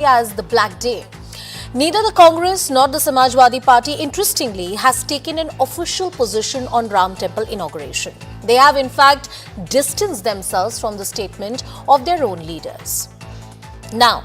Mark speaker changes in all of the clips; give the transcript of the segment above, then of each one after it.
Speaker 1: as the Black Day. Neither the Congress nor the Samajwadi Party, interestingly, has taken an official position on Ram Temple inauguration. They have, in fact, distanced themselves from the statement of their own leaders. Now,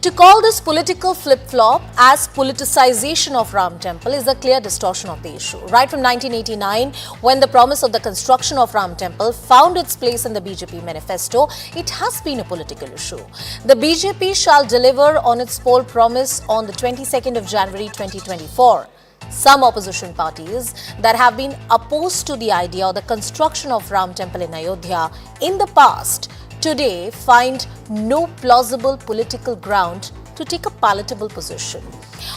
Speaker 1: to call this political flip-flop as politicization of Ram Temple is a clear distortion of the issue. Right from 1989, when the promise of the construction of Ram Temple found its place in the BJP manifesto, it has been a political issue. The BJP shall deliver on its poll promise on the 22nd of January 2024. Some opposition parties that have been opposed to the idea of the construction of Ram Temple in Ayodhya in the past today find no plausible political ground to take a palatable position.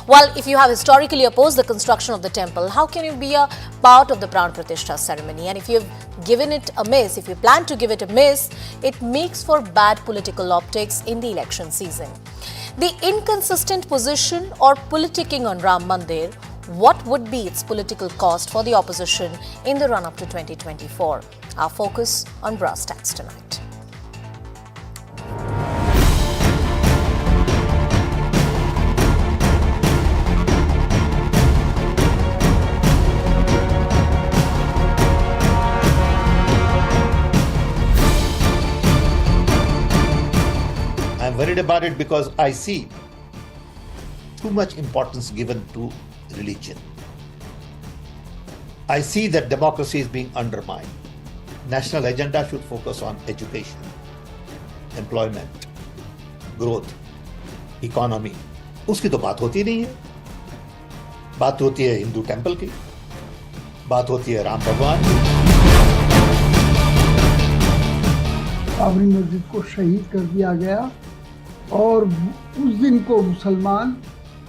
Speaker 1: While if you have historically opposed the construction of the temple, how can you be a part of the Pran Pratishtha ceremony? And if you've given it a miss, if you plan to give it a miss, it makes for bad political optics in the election season. The inconsistent position or politicking on Ram Mandir, what would be its political cost for the opposition in the run-up to 2024? Our focus on brass tacks tonight.
Speaker 2: I'm worried about it because I see too much importance given to religion. I see that democracy is being undermined. National agenda should focus on education, employment, growth, economy. उसकी तो बात होती नहीं है. बात होती है Hindu temple की, बात होती है राम भगवान की.
Speaker 3: बाबरी मस्जिद को शहीद कर दिया गया और उस दिन को मुसलमान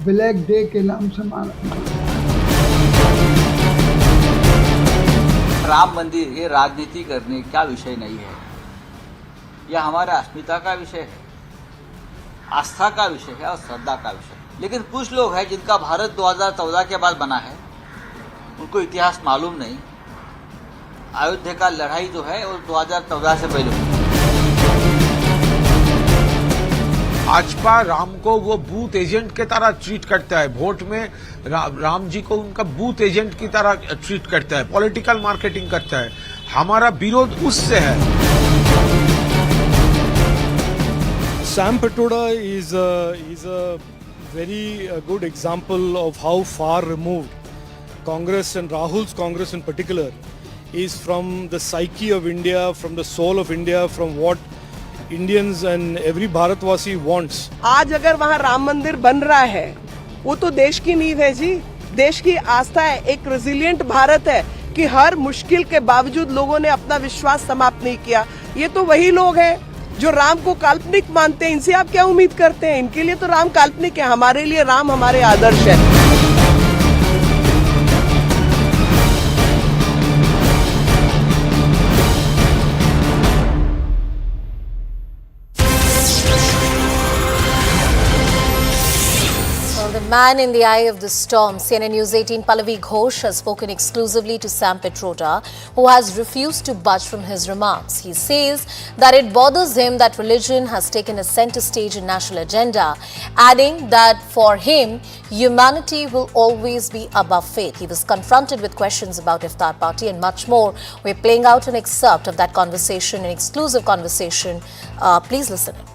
Speaker 3: ब्लैक डे के नाम से माना.
Speaker 4: राम मंदिर ये राजनीति करने का विषय नहीं है. यह हमारा अस्मिता का विषय है, आस्था का विषय है और श्रद्धा का विषय है. लेकिन कुछ लोग हैं जिनका भारत 2014 के बाद बना है, उनको इतिहास मालूम नहीं. अयोध्या का लड़ाई जो है वो 2014 से पहले हुई.
Speaker 5: भाजपा राम को वो बूथ एजेंट के तरह ट्रीट करता है. वोट में राम जी को उनका बूथ एजेंट की तरह ट्रीट करता है, पॉलिटिकल मार्केटिंग करता है. हमारा विरोध उससे है.
Speaker 6: Sam Patoda is a very good example of how far removed Congress and Rahul's Congress in particular is from the psyche of India, from the soul of India, from what Indians and every Bharatvasi wants.
Speaker 7: आज अगर वहाँ राम मंदिर बन रहा है, वो तो देश की नींव है जी, देश की आस्था है. एक रेजिलिएंट भारत है कि हर मुश्किल के बावजूद लोगों ने अपना विश्वास समाप्त नहीं किया. ये तो वही लोग हैं जो राम को काल्पनिक मानते हैं. इनसे आप क्या उम्मीद करते हैं? इनके लिए तो राम काल्पनिक है. हमारे लिए राम हमारे आदर्श है.
Speaker 1: Man in the eye of the storm, CNN News 18 Pallavi Ghosh has spoken exclusively to Sam Patoda, who has refused to budge from his remarks. He says that it bothers him that religion has taken a center stage in national agenda, adding that for him, humanity will always be above faith. He was confronted with questions about Iftar party and much more. We're playing out an excerpt of that conversation, an exclusive conversation. Please listen in.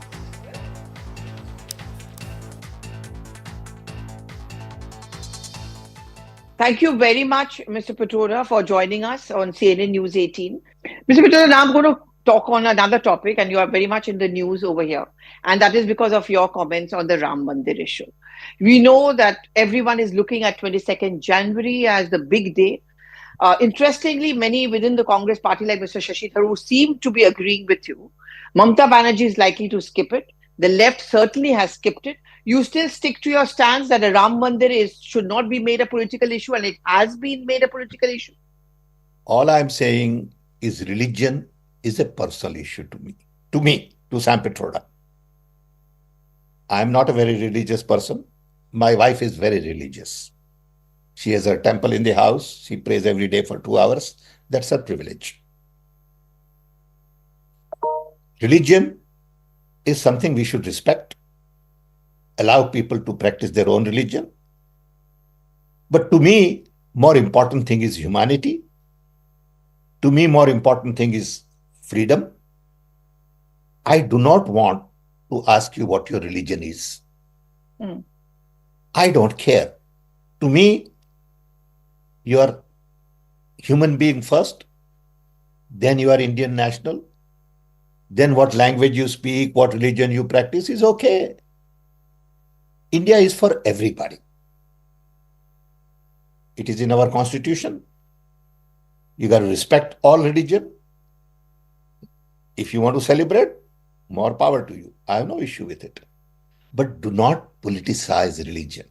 Speaker 8: Thank you very much, Mr. Patoda, for joining us on CNN News 18. Mr. Patoda, now I'm going to talk on another topic, and you are very much in the news over here. And that is because of your comments on the Ram Mandir issue. We know that everyone is looking at 22nd January as the big day. Interestingly, many within the Congress party, like Mr. Shashi Tharoor, seem to be agreeing with you. Mamata Banerjee is likely to skip it. The left certainly has skipped it. You still stick to your stance that a Ram Mandir should not be made a political issue, and it has been made a political issue?
Speaker 2: All I'm saying is religion is a personal issue to me, to Sam Patoda. I'm not a very religious person. My wife is very religious. She has her temple in the house. She prays every day for 2 hours. That's her privilege. Religion is something we should respect. allow people to practice their own religion. But to me, more important thing is humanity. To me, more important thing is freedom. I do not want to ask you what your religion is. I don't care. To me, you are human being first, then you are Indian national, then what language you speak, what religion you practice is okay. India is for everybody. It is in our constitution. You got to respect all religion. If you want to celebrate, more power to you. I have no issue with it. But do not politicize religion.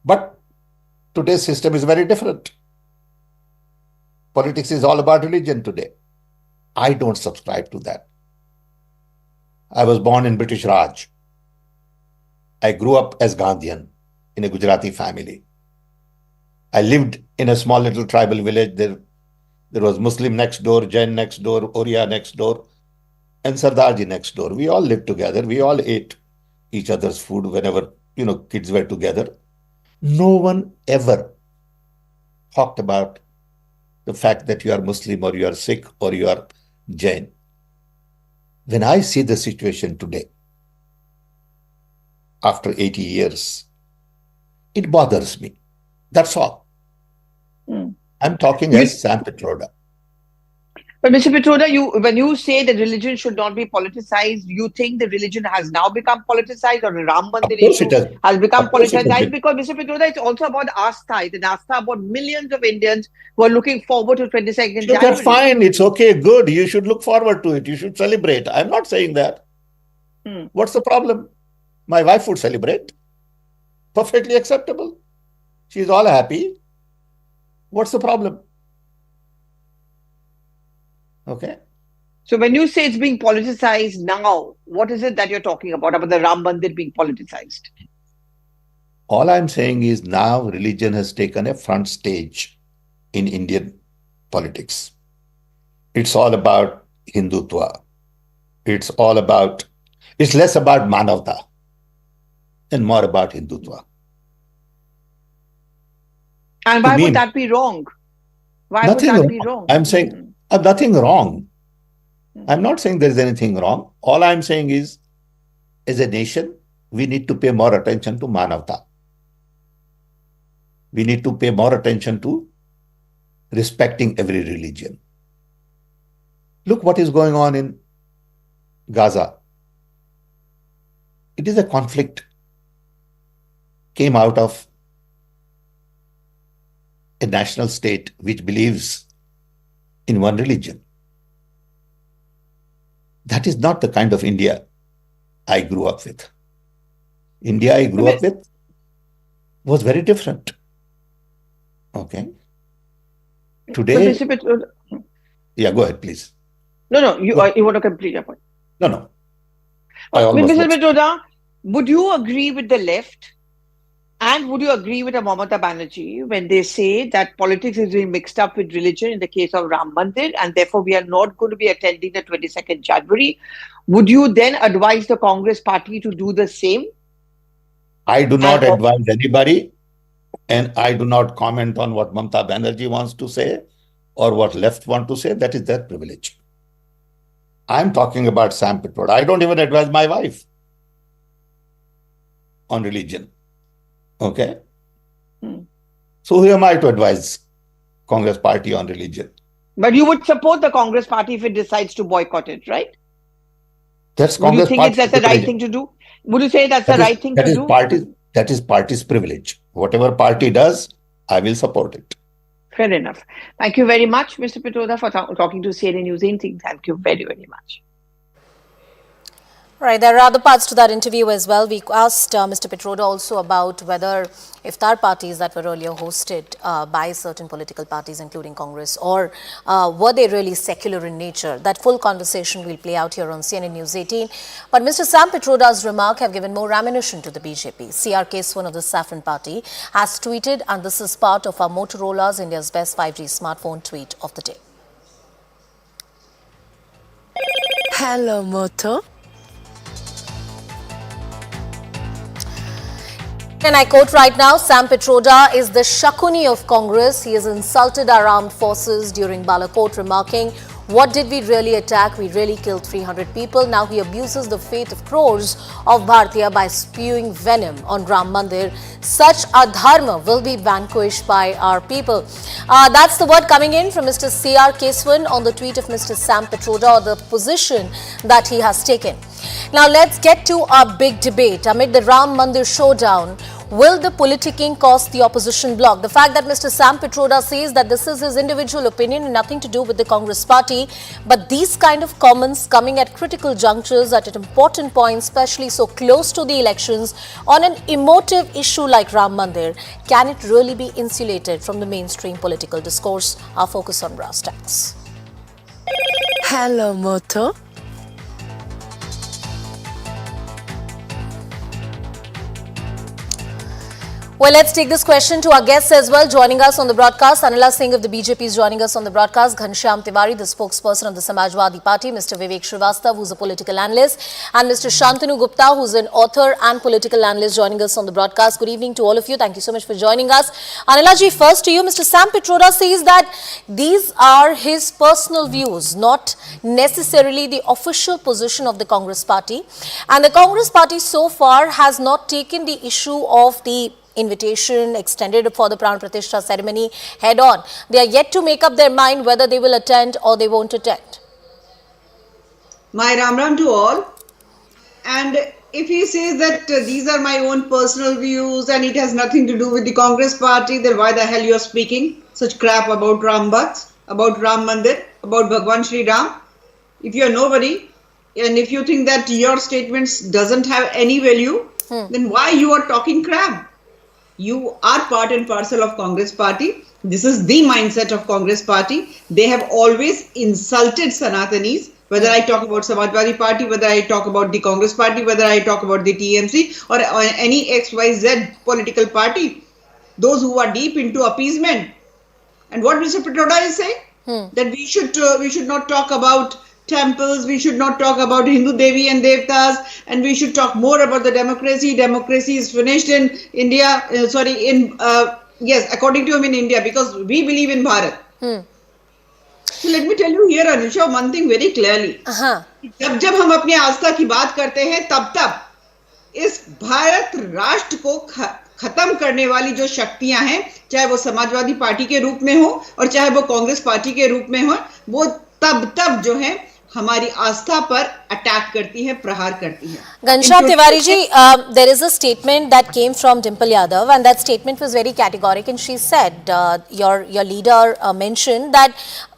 Speaker 2: But today's system is very different. Politics is all about religion today. I don't subscribe to that. I was born in British Raj. I grew up as Gandhian in a Gujarati family. I lived in a small little tribal village. There was Muslim next door, Jain next door, Oriya next door, and Sardarji next door. We all lived together. We all ate each other's food whenever, kids were together. No one ever talked about the fact that you are Muslim or you are Sikh or you are Jain. When I see the situation today, after 80 years, it bothers me. That's all. I'm talking as Sam Petroda.
Speaker 8: But Mr. Petroda, when you say that religion should not be politicized, you think the religion has now become politicized, or the Ram Mandir issue has become politicized? Because Mr. Petroda, it's also about Astha. It's an Astha about millions of Indians who are looking forward to 22nd January.
Speaker 2: That's fine. It's okay. Good. You should look forward to it. You should celebrate. I'm not saying that. What's the problem? My wife would celebrate. Perfectly acceptable. She's all happy. What's the problem? Okay.
Speaker 8: So when you say it's being politicized now, what is it that you're talking about the Ram Mandir being politicized?
Speaker 2: All I'm saying is now religion has taken a front stage in Indian politics. It's all about Hindutva. It's less about Manavta and more about Hindutva.
Speaker 8: And why would that be wrong? Why would that be wrong?
Speaker 2: I'm saying nothing wrong. I'm not saying there's anything wrong. All I'm saying is, as a nation, we need to pay more attention to Manavta. We need to pay more attention to respecting every religion. Look what is going on in Gaza. It is a conflict came out of a national state which believes in one religion. That is not the kind of India I grew up with. India I grew up with was very different. Okay. Today. Yeah, go ahead, please.
Speaker 8: No, you want to complete your point.
Speaker 2: No.
Speaker 8: Mr. Petroda, would you agree with the left? And would you agree with Mamata Banerjee when they say that politics is being mixed up with religion in the case of Ram Mandir, and therefore we are not going to be attending the 22nd January? Would you then advise the Congress party to do the same?
Speaker 2: I do not advise anybody, and I do not comment on what Mamata Banerjee wants to say or what left want to say. That is their privilege. I'm talking about Sam Petroda. I don't even advise my wife on religion. Okay. So who am I to advise Congress party on religion?
Speaker 8: But you would support the Congress party if it decides to boycott it, right?
Speaker 2: That's Congress party.
Speaker 8: Would you think that's the right thing to do? Would you say that's the right thing to do?
Speaker 2: That is party's privilege. Whatever party does, I will support it.
Speaker 8: Fair enough. Thank you very much, Mr. Petroda, for talking to CAA News 18. Thank you very, very much.
Speaker 1: Right, there are other parts to that interview as well. We asked Mr. Petroda also about whether iftar parties that were earlier hosted by certain political parties, including Congress, or were they really secular in nature? That full conversation will play out here on CNN News 18. But Mr. Sam Petroda's remark have given more ammunition to the BJP. CRK Swan of the Saffron Party has tweeted, and this is part of our Motorola's India's best 5G smartphone tweet of the day.
Speaker 9: Hello, Moto.
Speaker 1: And I quote right now, Sam Pitroda is the Shakuni of Congress. He has insulted our armed forces during Balakot, remarking, "What did we really attack? We really killed 300 people." Now he abuses the faith of crores of Bharatiya by spewing venom on Ram Mandir. Such adharma will be vanquished by our people. That's the word coming in from Mr. C.R. Keswan on the tweet of Mr. Sam Pitroda, or the position that he has taken. Now let's get to our big debate. Amid the Ram Mandir showdown, will the politicking cost the opposition bloc? The fact that Mr. Sam Pitroda says that this is his individual opinion and nothing to do with the Congress party, but these kind of comments coming at critical junctures at an important point, especially so close to the elections, on an emotive issue like Ram Mandir, can it really be insulated from the mainstream political discourse? Our focus on brass tacks.
Speaker 9: Hello, Moto.
Speaker 1: Well, let's take this question to our guests as well. Joining us on the broadcast, Anila Singh of the BJP is joining us on the broadcast. Ghanshyam Tiwari, the spokesperson of the Samajwadi Party. Mr. Vivek Srivastava, who's a political analyst. And Mr. Shantanu Gupta, who's an author and political analyst, joining us on the broadcast. Good evening to all of you. Thank you so much for joining us. Anila ji, first to you. Mr. Sam Pitroda says that these are his personal views, not necessarily the official position of the Congress party. And the Congress party so far has not taken the issue of the invitation extended for the Pran Pratishtha ceremony head on. They are yet to make up their mind whether they will attend or they won't attend.
Speaker 10: My Ram Ram to all. And if he says that these are my own personal views and it has nothing to do with the Congress party, then why the hell you are speaking such crap about Ram Bhakts, about Ram Mandir, about Bhagwan Shri Ram? If you are nobody and if you think that your statements doesn't have any value, then why you are talking crap? You are part and parcel of Congress party. This is the mindset of Congress party. They have always insulted Sanatanis, whether I talk about Samajwadi party, whether I talk about the Congress party, whether I talk about the TMC or any XYZ political party. Those who are deep into appeasement. And what Mr. Pitroda is saying? That we should not talk about temples, we should not talk about Hindu Devi and Devtas, and we should talk more about the democracy. Democracy is finished in India, yes, according to him in India, because we believe in Bharat. So let me tell you here, Anusha, one thing very clearly. जब हम अपनी आस्था की बात करते हैं, तब इस भारत राष्ट्र को खत्म करने वाली जो शक्तियां हैं, चाहे वो समाजवादी पार्टी के रूप में हो और चाहे वो कांग्रेस पार्टी के रूप में हो, वो तब जो है हमारी आस्था पर अटैक करती है, प्रहार करती है.
Speaker 1: Ghanshyam Tiwari ji, there is a statement that came from Dimple Yadav, and that statement was very categoric, and she said, your leader mentioned that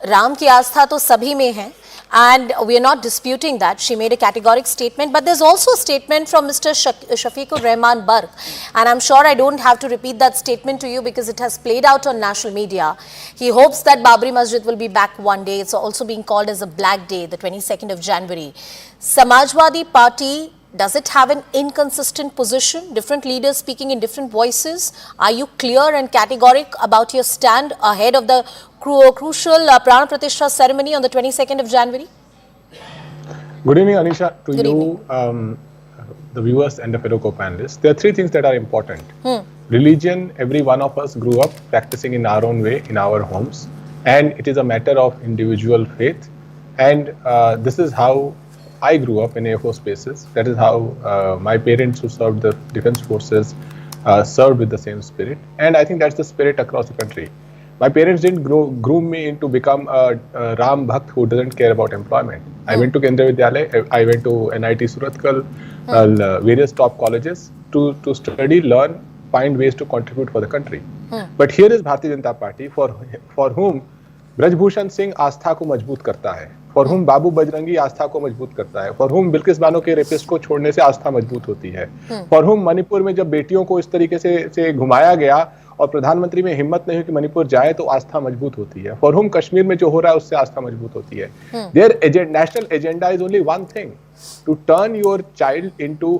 Speaker 1: Ram ki आस्था तो सभी में है, and we are not disputing that. She made a categoric statement, but there's also a statement from Mr. Shafiqur Rahman Barq, and I'm sure I don't have to repeat that statement to you because it has played out on national media. He hopes that Babri Masjid will be back one day. It's also being called as a black day, the 22nd of January. Samajwadi Party, does it have an inconsistent position? Different leaders speaking in different voices. Are you clear and categoric about your stand ahead of the crucial Pran Pratishtha ceremony on the 22nd of January?
Speaker 11: Good evening, Anisha, to you, the viewers and the fellow co-panelists. There are three things that are important. Religion, every one of us grew up practicing in our own way in our homes, and it is a matter of individual faith. And this is how I grew up in Air Force bases. That is how my parents who served the defense forces served with the same spirit. And I think that's the spirit across the country. My parents didn't groom me into become a Ram Bhakt who doesn't care about employment. I went to Kendra Vidyalaya, I went to NIT Surathkal, various top colleges to study, learn, find ways to contribute for the country. But here is Bharatiya Janata Party for whom Braj Bhushan Singh आस्था को मजबूत करता है, for whom बाबू बजरंगी आस्था को मजबूत करता है, for whom Bilkis Bano के rapist को छोड़ने से आस्था मजबूत होती है, for whom मणिपुर में जब बेटियों को इस तरीके से घुमाया गया और प्रधानमंत्री में हिम्मत नहीं हुई कि मणिपुर जाए तो आस्था मजबूत होती है, for whom कश्मीर में जो हो रहा है उससे आस्था मजबूत होती है. Their national agenda is only one thing, to turn your child into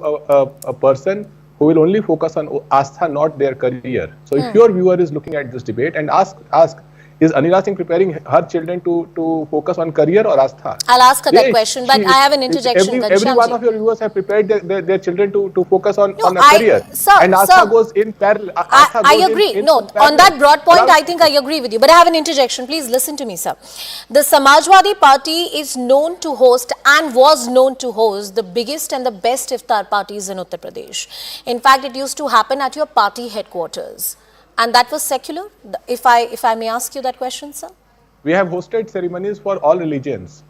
Speaker 11: a person who will only focus on Astha, not their career. So if your viewer is looking at this debate and ask, Is Anila Singh preparing her children to focus on career or Astha?
Speaker 1: I'll ask her that question, but I have an interjection.
Speaker 11: Every one of your viewers have prepared their children to focus on a career.
Speaker 1: Sir,
Speaker 11: and Astha goes in parallel.
Speaker 1: I agree. No, on that broad point, I think I agree with you. But I have an interjection. Please listen to me, sir. The Samajwadi Party is known to host and was known to host the biggest and the best iftar parties in Uttar Pradesh. In fact, it used to happen at your party headquarters. And that was secular, if I may ask you that question, sir?
Speaker 11: We have hosted ceremonies for all religions.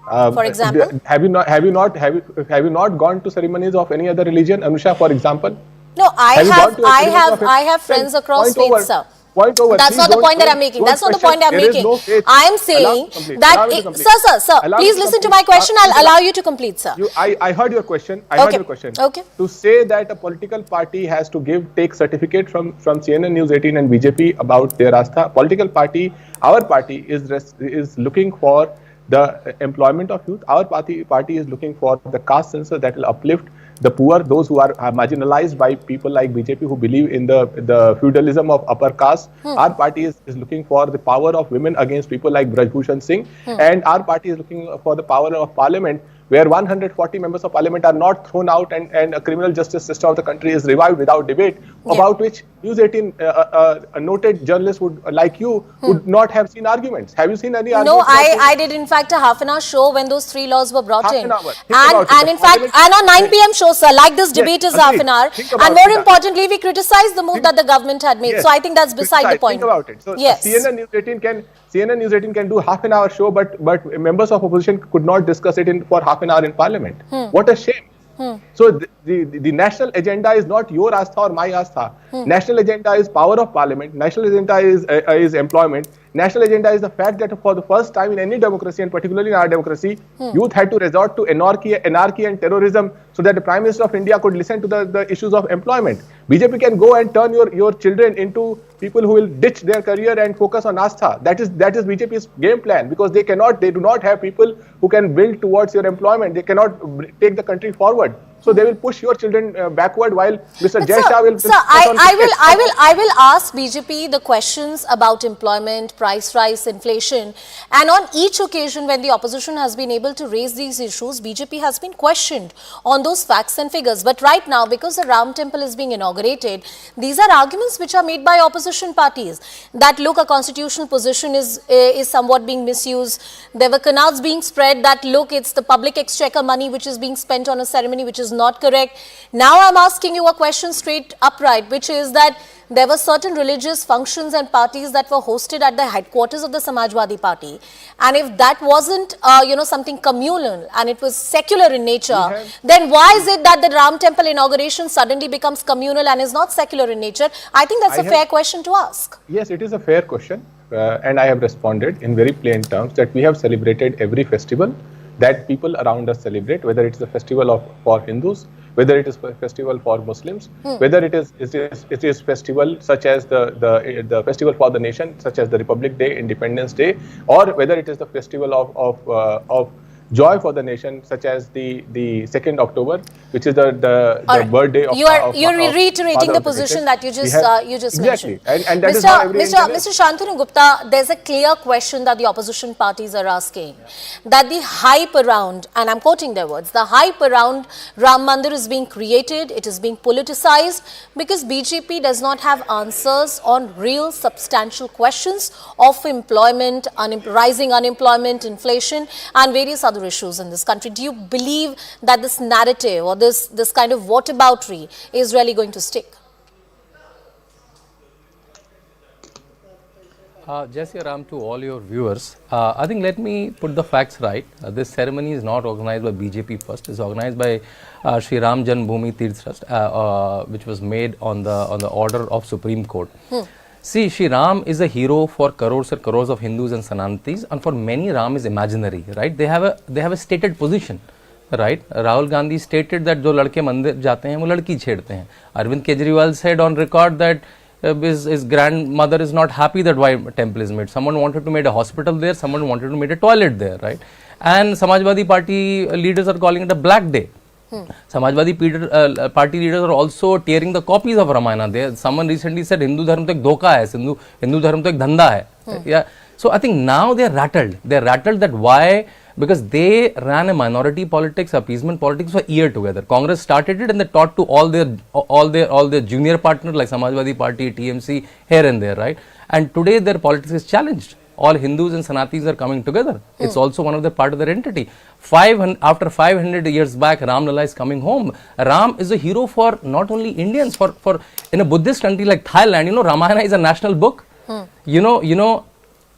Speaker 1: For example?
Speaker 11: Have you not gone to ceremonies of any other religion, Anusha, for example?
Speaker 1: No, I have friends across faiths, sir.
Speaker 11: Point over.
Speaker 1: That's not the point that I'm making. That's not the point I'm making. I am saying that, sir, please listen to my question. I'll allow you to complete, sir.
Speaker 11: I heard your question.
Speaker 1: Okay.
Speaker 11: To say that a political party has to take certificate from CNN News 18 and BJP about their Astha, political party, our party is looking for the employment of youth. Our party is looking for the caste census that will uplift the poor, those who are marginalized by people like BJP who believe in the feudalism of upper caste. Our party is looking for the power of women against people like Braj Bhushan Singh. And our party is looking for the power of parliament, where 140 members of parliament are not thrown out and a criminal justice system of the country is revived without debate, about which News 18, a noted journalist would not have seen arguments. Have you seen any arguments?
Speaker 1: No, I did in fact a half-an-hour show when those 3 laws were brought in.
Speaker 11: And
Speaker 1: in fact, and on 9 p.m. show, sir, like this debate is half an hour. And more importantly, we criticized the move that the government had made. So I think that's beside the point.
Speaker 11: Think about it. So
Speaker 1: yes.
Speaker 11: CNN News 18 can do half-an-hour show, but members of opposition could not discuss it for half an hour in parliament. What a shame. So the national agenda is not your Astha or my Astha. National agenda is power of parliament. National agenda is employment. National agenda is the fact that for the first time in any democracy, and particularly in our democracy, youth had to resort to anarchy and terrorism so that the Prime Minister of India could listen to the issues of employment. BJP can go and turn your children into people who will ditch their career and focus on Astha. That is BJP's game plan, because they do not have people who can build towards your employment. They cannot take the country forward. So they will push your children backward, while Mr. Jai Shah will.
Speaker 1: Sir, I will ask BJP the questions about employment, price rise, inflation, and on each occasion when the opposition has been able to raise these issues, BJP has been questioned on those facts and figures. But right now, because the Ram Temple is being inaugurated, these are arguments which are made by opposition parties that look, a constitutional position is somewhat being misused. There were canards being spread that look, it's the public exchequer money which is being spent on a ceremony which is not correct. Now I'm asking you a question straight upright, which is that there were certain religious functions and parties that were hosted at the headquarters of the Samajwadi Party, and if that wasn't something communal and it was secular in nature, then why is it that the Ram Temple inauguration suddenly becomes communal and is not secular in nature? I think that's a fair question to ask.
Speaker 11: Yes, it is a fair question, and I have responded in very plain terms that we have celebrated every festival that people around us celebrate, whether it is a festival for Hindus, whether it is a festival for Muslims, whether it is festival such as the festival for the nation, such as the Republic Day, Independence Day, or whether it is the festival of joy for the nation, such as the 2nd October, which is the birthday of
Speaker 1: you're reiterating the position that you just mentioned.
Speaker 11: And that is how
Speaker 1: Mr. Shantanu Gupta, there's a clear question that the opposition parties are asking, that the hype around, and I'm quoting their words, the hype around Ram Mandir is being created, it is being politicized because BJP does not have answers on real substantial questions of employment, rising unemployment, inflation, and various other issues in this country. Do you believe that this narrative or this kind of whataboutery is really going to stick?
Speaker 12: Jesse Ram, to all your viewers, I think let me put the facts right. This ceremony is not organized by BJP first. It's organized by Shri Ram Janmabhoomi Tirth Trust, which was made on the order of Supreme Court. See, Shri Ram is a hero for crores and crores of Hindus and Sanatanatis, and for many Ram is imaginary, right? They have a stated position, right? Rahul Gandhi stated that जो लड़के मंदिर जाते हैं वो लड़की छेड़ते हैं. Arvind Kejriwal said on record that his grandmother is not happy that why temple is made. Someone wanted to make a hospital there, someone wanted to make a toilet there, right? And Samajwadi Party leaders are calling it a black day. Samajwadi party leaders are also tearing the copies of Ramayana. Someone recently said Hindu dharma to ek dhoka hai, Hindu dharma to ek dhanda hai, Yeah. So I think now they're rattled. They're rattled that why? Because they ran a minority politics, appeasement politics for a year together. Congress started it and they taught to all their junior partners like Samajwadi Party, TMC, here and there, right? And today their politics is challenged. All Hindus and Sanatis are coming together. It's also one of the part of their entity. After 500 years back, Ram Lala is coming home. Ram is a hero for not only Indians, for in a Buddhist country like Thailand, you know, Ramayana is a national book. You know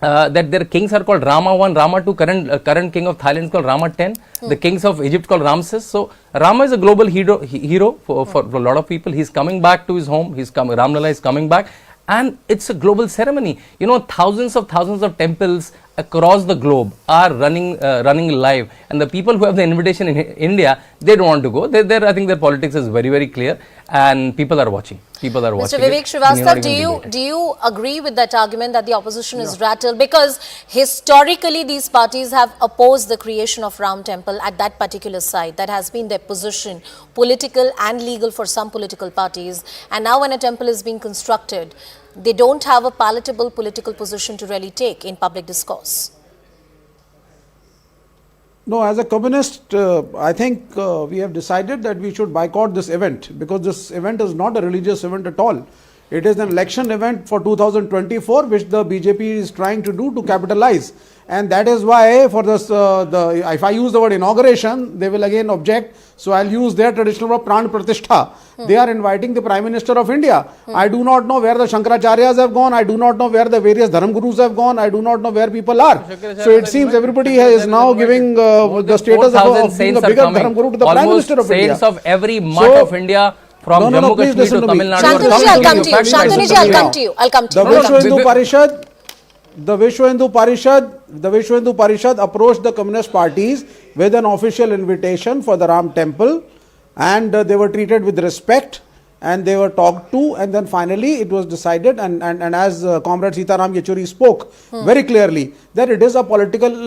Speaker 12: that their kings are called Rama 1, Rama 2, current king of Thailand is called Rama 10, the kings of Egypt called Ramses. So Rama is a global hero for a lot of people. He's coming back to his home. Ram Lala is coming back. And it's a global ceremony. You know, thousands of temples across the globe are running live, and the people who have the invitation in India, they don't want to go. I think their politics is very, very clear, and people are watching.
Speaker 1: Mr. Vivek Srivastava, do you agree with that argument that the opposition is rattled? Because historically these parties have opposed the creation of Ram Temple at that particular site. That has been their position, political and legal for some political parties. And now when a temple is being constructed, they don't have a palatable political position to really take in public discourse.
Speaker 13: No, as a communist, I think we have decided that we should boycott this event, because this event is not a religious event at all. It is an election event for 2024, which the BJP is trying to do to capitalize. And that is why for this, if I use the word inauguration, they will again object. So I'll use their traditional word Pran Pratishtha. They are inviting the Prime Minister of India. I do not know where the Shankaracharyas have gone. I do not know where the various Dharam Gurus have gone. I do not know where people are. So it seems everybody is now giving the status of being a bigger Dharam Guru to the Prime Minister of India.
Speaker 12: Saints of every mutt of India. From Jammu Kashmir to Tamil Nadu.
Speaker 1: Shantanu ji, I'll come to you. Shantanu ji, I'll come to you.
Speaker 13: The Vishwa Hindu Parishad approached the Communist parties with an official invitation for the Ram Temple, and they were treated with respect, and they were talked to, and then finally it was decided, and as Comrade Sitaram Yechuri spoke very clearly, that it is a political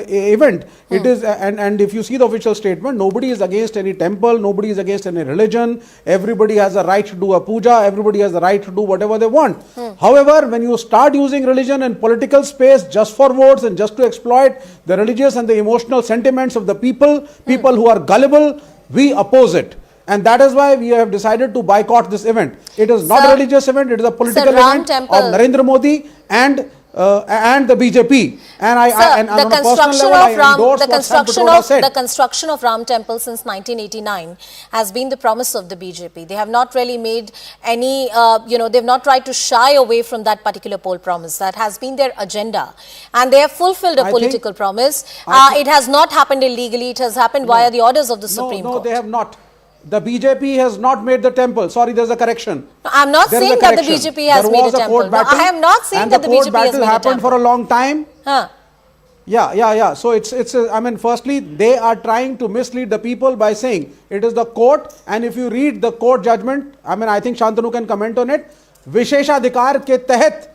Speaker 13: event. It is, and if you see the official statement, nobody is against any temple, nobody is against any religion, everybody has a right to do a puja, everybody has the right to do whatever they want. However, when you start using religion in political space just for votes and just to exploit the religious and the emotional sentiments of the people who are gullible, we oppose it. And that is why we have decided to boycott this event. It is not a religious event, it is a political event of Narendra Modi and the BJP. And on a personal level, I endorse what Sam Patoda said.
Speaker 1: The construction of Ram Temple since 1989 has been the promise of the BJP. They have not really made any, they have not tried to shy away from that particular poll promise. That has been their agenda. And they have fulfilled a political promise. It has not happened illegally. It has happened via the orders of the Supreme Court.
Speaker 13: No, they have not. The BJP has not made the temple. Sorry, there's a correction.
Speaker 1: No, I'm not saying that the BJP has made a temple. No, I am not saying that the BJP has made a temple.
Speaker 13: And the court battle happened for a long time. Yeah. So I mean, firstly, they are trying to mislead the people by saying it is the court. And if you read the court judgment, I mean, I think Shantanu can comment on it. Visheshadhikar ke tahat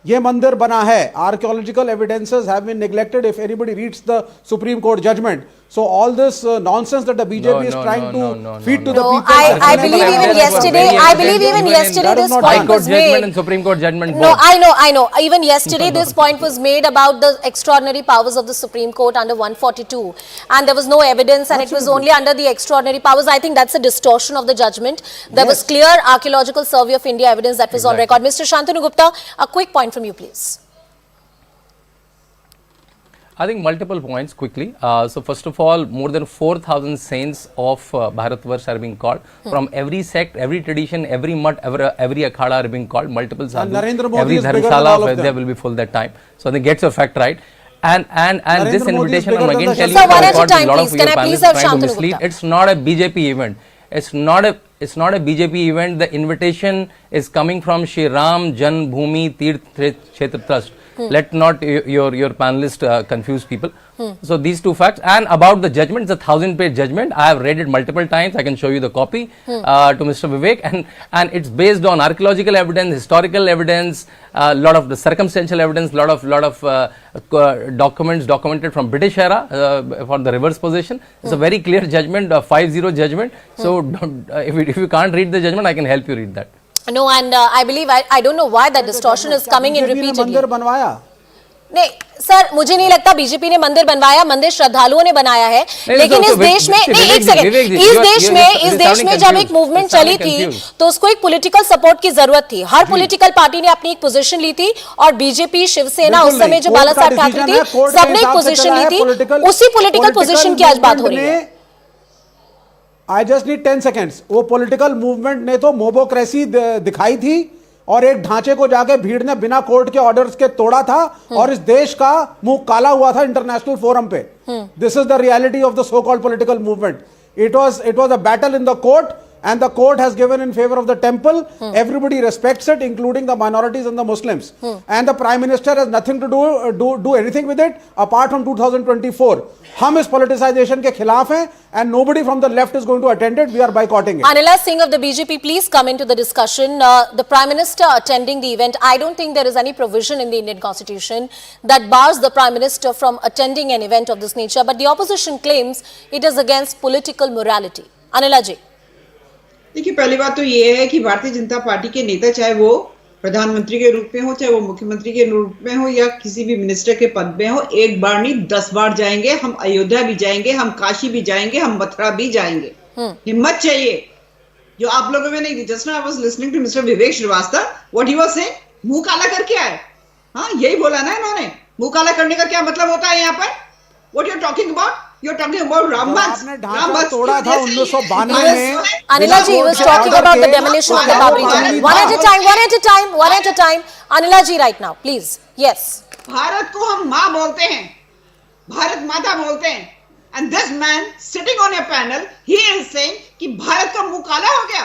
Speaker 13: ये मंदिर बना है. Archaeological evidences have been neglected if anybody reads the Supreme Court judgment. So all this nonsense that the BJP is trying to feed to the people.
Speaker 1: I believe even yesterday this point was made.
Speaker 12: Judgment and Supreme Court judgment.
Speaker 1: No, I know. Even yesterday this point was made about the extraordinary powers of the Supreme Court under 142. And there was no evidence and it was only under the extraordinary powers. I think that's a distortion of the judgment. There was clear archaeological survey of India evidence that was on record. Mr. Shantanu Gupta, a quick point from you, please.
Speaker 12: I think multiple points quickly. So first of all, more than 4,000 saints of Bharatvarsh are being called from every sect, every tradition, every mutt, every akhada are being called. Multiple sadhus. Every dharamshala there will be full that time. So they get your fact right. And this invitation, I'm again telling you,
Speaker 1: one at a time, please. Can I please have Shantanu Gupta?
Speaker 12: It's not a BJP event. It's not a BJP event. The invitation is coming from Shri Ram Janbhoomi Tirth Kshetra Trust. Let not your panelist confuse people. So these two facts. And about the judgment, it's a 1,000-page judgment. I have read it multiple times. I can show you the copy to Mr. Vivek. And it's based on archaeological evidence, historical evidence, a lot of the circumstantial evidence, lot of documents documented from British era for the reverse possession. It's a very clear judgment, a 5-0 judgment. So if you can't read the judgment, I can help you read that.
Speaker 1: No, and I believe, I don't know why that distortion is coming in repeatedly.
Speaker 13: मंदिर बनवाया
Speaker 1: नहीं sir, मुझे नहीं लगता BJP ने मंदिर बनवाया, मंदिर श्रद्धालुओं ने बनाया है। लेकिन इस देश में नहीं, एक सेकंड, इस देश में जब एक मूवमेंट चली थी तो उसको एक पॉलिटिकल सपोर्ट की जरूरत थी। हर पॉलिटिकल पार्टी ने अपनी एक पोजीशन ली थी और बीजेपी, शिवसेना, उस समय जो बाला साहब ठाकरे थी, सबने एक पोजीशन ली थी। उसी पॉलिटिकल पोजीशन की आज बात हो रही है।
Speaker 13: I just need 10 seconds. वो पॉलिटिकल मूवमेंट ने तो मोबोक्रेसी दिखाई थी और एक ढांचे को जाके भीड़ ने बिना कोर्ट के ऑर्डर्स के तोड़ा था और इस देश का मुंह काला हुआ था इंटरनेशनल फोरम पे। This is the reality of the so called political movement. It was a battle in the court and the court has given in favor of the temple. Everybody respects it, including the minorities and the Muslims. And the prime minister has nothing to do anything with it apart from 2024. हम इस politicization के खिलाफ हैं and nobody from the left is going to attend it. We are boycotting it.
Speaker 1: Anila Singh of the BJP, please come into the discussion. The prime minister attending the event, I don't think there is any provision in the Indian constitution that bars the prime minister from attending an event of this nature, but the opposition claims it is against political morality. Anila ji.
Speaker 10: देखिए, पहली बात तो ये है कि Bharatiya Janata party के नेता, चाहे वो प्रधानमंत्री के रूप में हो, चाहे वो मुख्यमंत्री के रूप में हो या किसी भी मिनिस्टर के पद में हो, एक बार नहीं 10 बार जाएंगे। हम अयोध्या भी जाएंगे, हम काशी भी जाएंगे, हम मथुरा भी जाएंगे। हिम्मत चाहिए जो आप लोगों में नहीं थी। Just now I was listening to mister Vivek Srivastava, what he was saying, मुंह काला करके आए। हाँ, यही बोला ना इन्होंने। मुंह काला करने का क्या मतलब होता है यहाँ पर? What you are talking about? You're talking about Rambans.
Speaker 13: आपने ढांचा तोड़ा था 1992 में।
Speaker 1: Anila ji was talking about the demolition of the Babri Masjid. One at a time. Anila ji, right now, please. Yes.
Speaker 10: Bharat को हम माँ बोलते हैं, भारत माता बोलते हैं, and this man sitting on a panel, he is saying कि भारत का मुंह काला हो गया।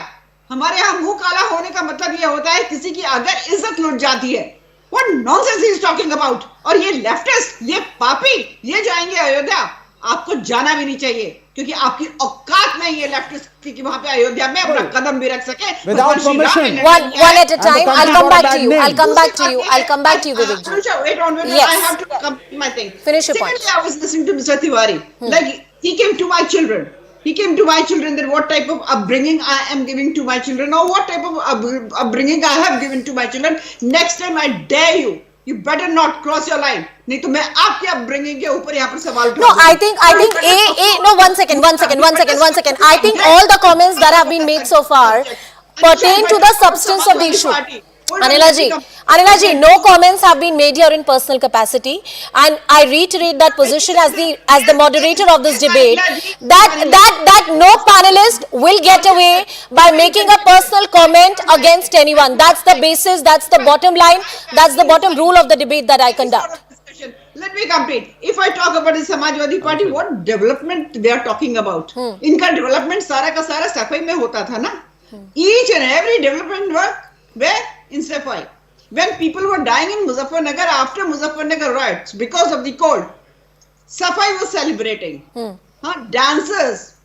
Speaker 10: हमारे यहाँ मुंह काला होने का मतलब ये होता है किसी की अगर इज्जत लुट जाती है। What nonsense he is talking about? और ये लेफ्टिस्ट, ये पापी, ये जाएंगे अयोध्या। आपको जाना भी नहीं चाहिए क्योंकि आपकी औकात नहीं है लेफ्टिस्ट की वहां पे अयोध्या में अपना कदम भी रख सके।
Speaker 13: Without permission.
Speaker 1: One at a time. I'll come back to you. I'll come back to you, Vivek ji.
Speaker 10: Wait on.
Speaker 1: Yes.
Speaker 10: I have to complete my thing.
Speaker 1: Finish your point.
Speaker 10: Secondly, I was listening to Mr. Tiwari. Like he came to my children. That what type of upbringing I am giving to my children, or what type of upbringing I have given to my children. Next time I dare you. You better not cross your line. नहीं तो मैं आपके upbringing के ऊपर यहाँ पर सवाल उठाऊंगा।
Speaker 1: No, I think no, one second. I think all the comments that have been made so far pertain to the substance of the issue. Anila ji, no comments have been made here in personal capacity, and I reiterate that position as the moderator of this debate, that no panelist will get away by making a personal comment against anyone. That's the basis, that's the bottom line, that's the bottom rule of the debate that I conduct.
Speaker 10: Let me complete. If I talk about the Samajwadi Party, what development they are talking about? इनका development सारा का सारा सफाई में होता था ना? Each and every development work where in Safai. When people were dying in Muzaffarnagar after Muzaffarnagar riots because of the cold, Safai was celebrating. Dancers,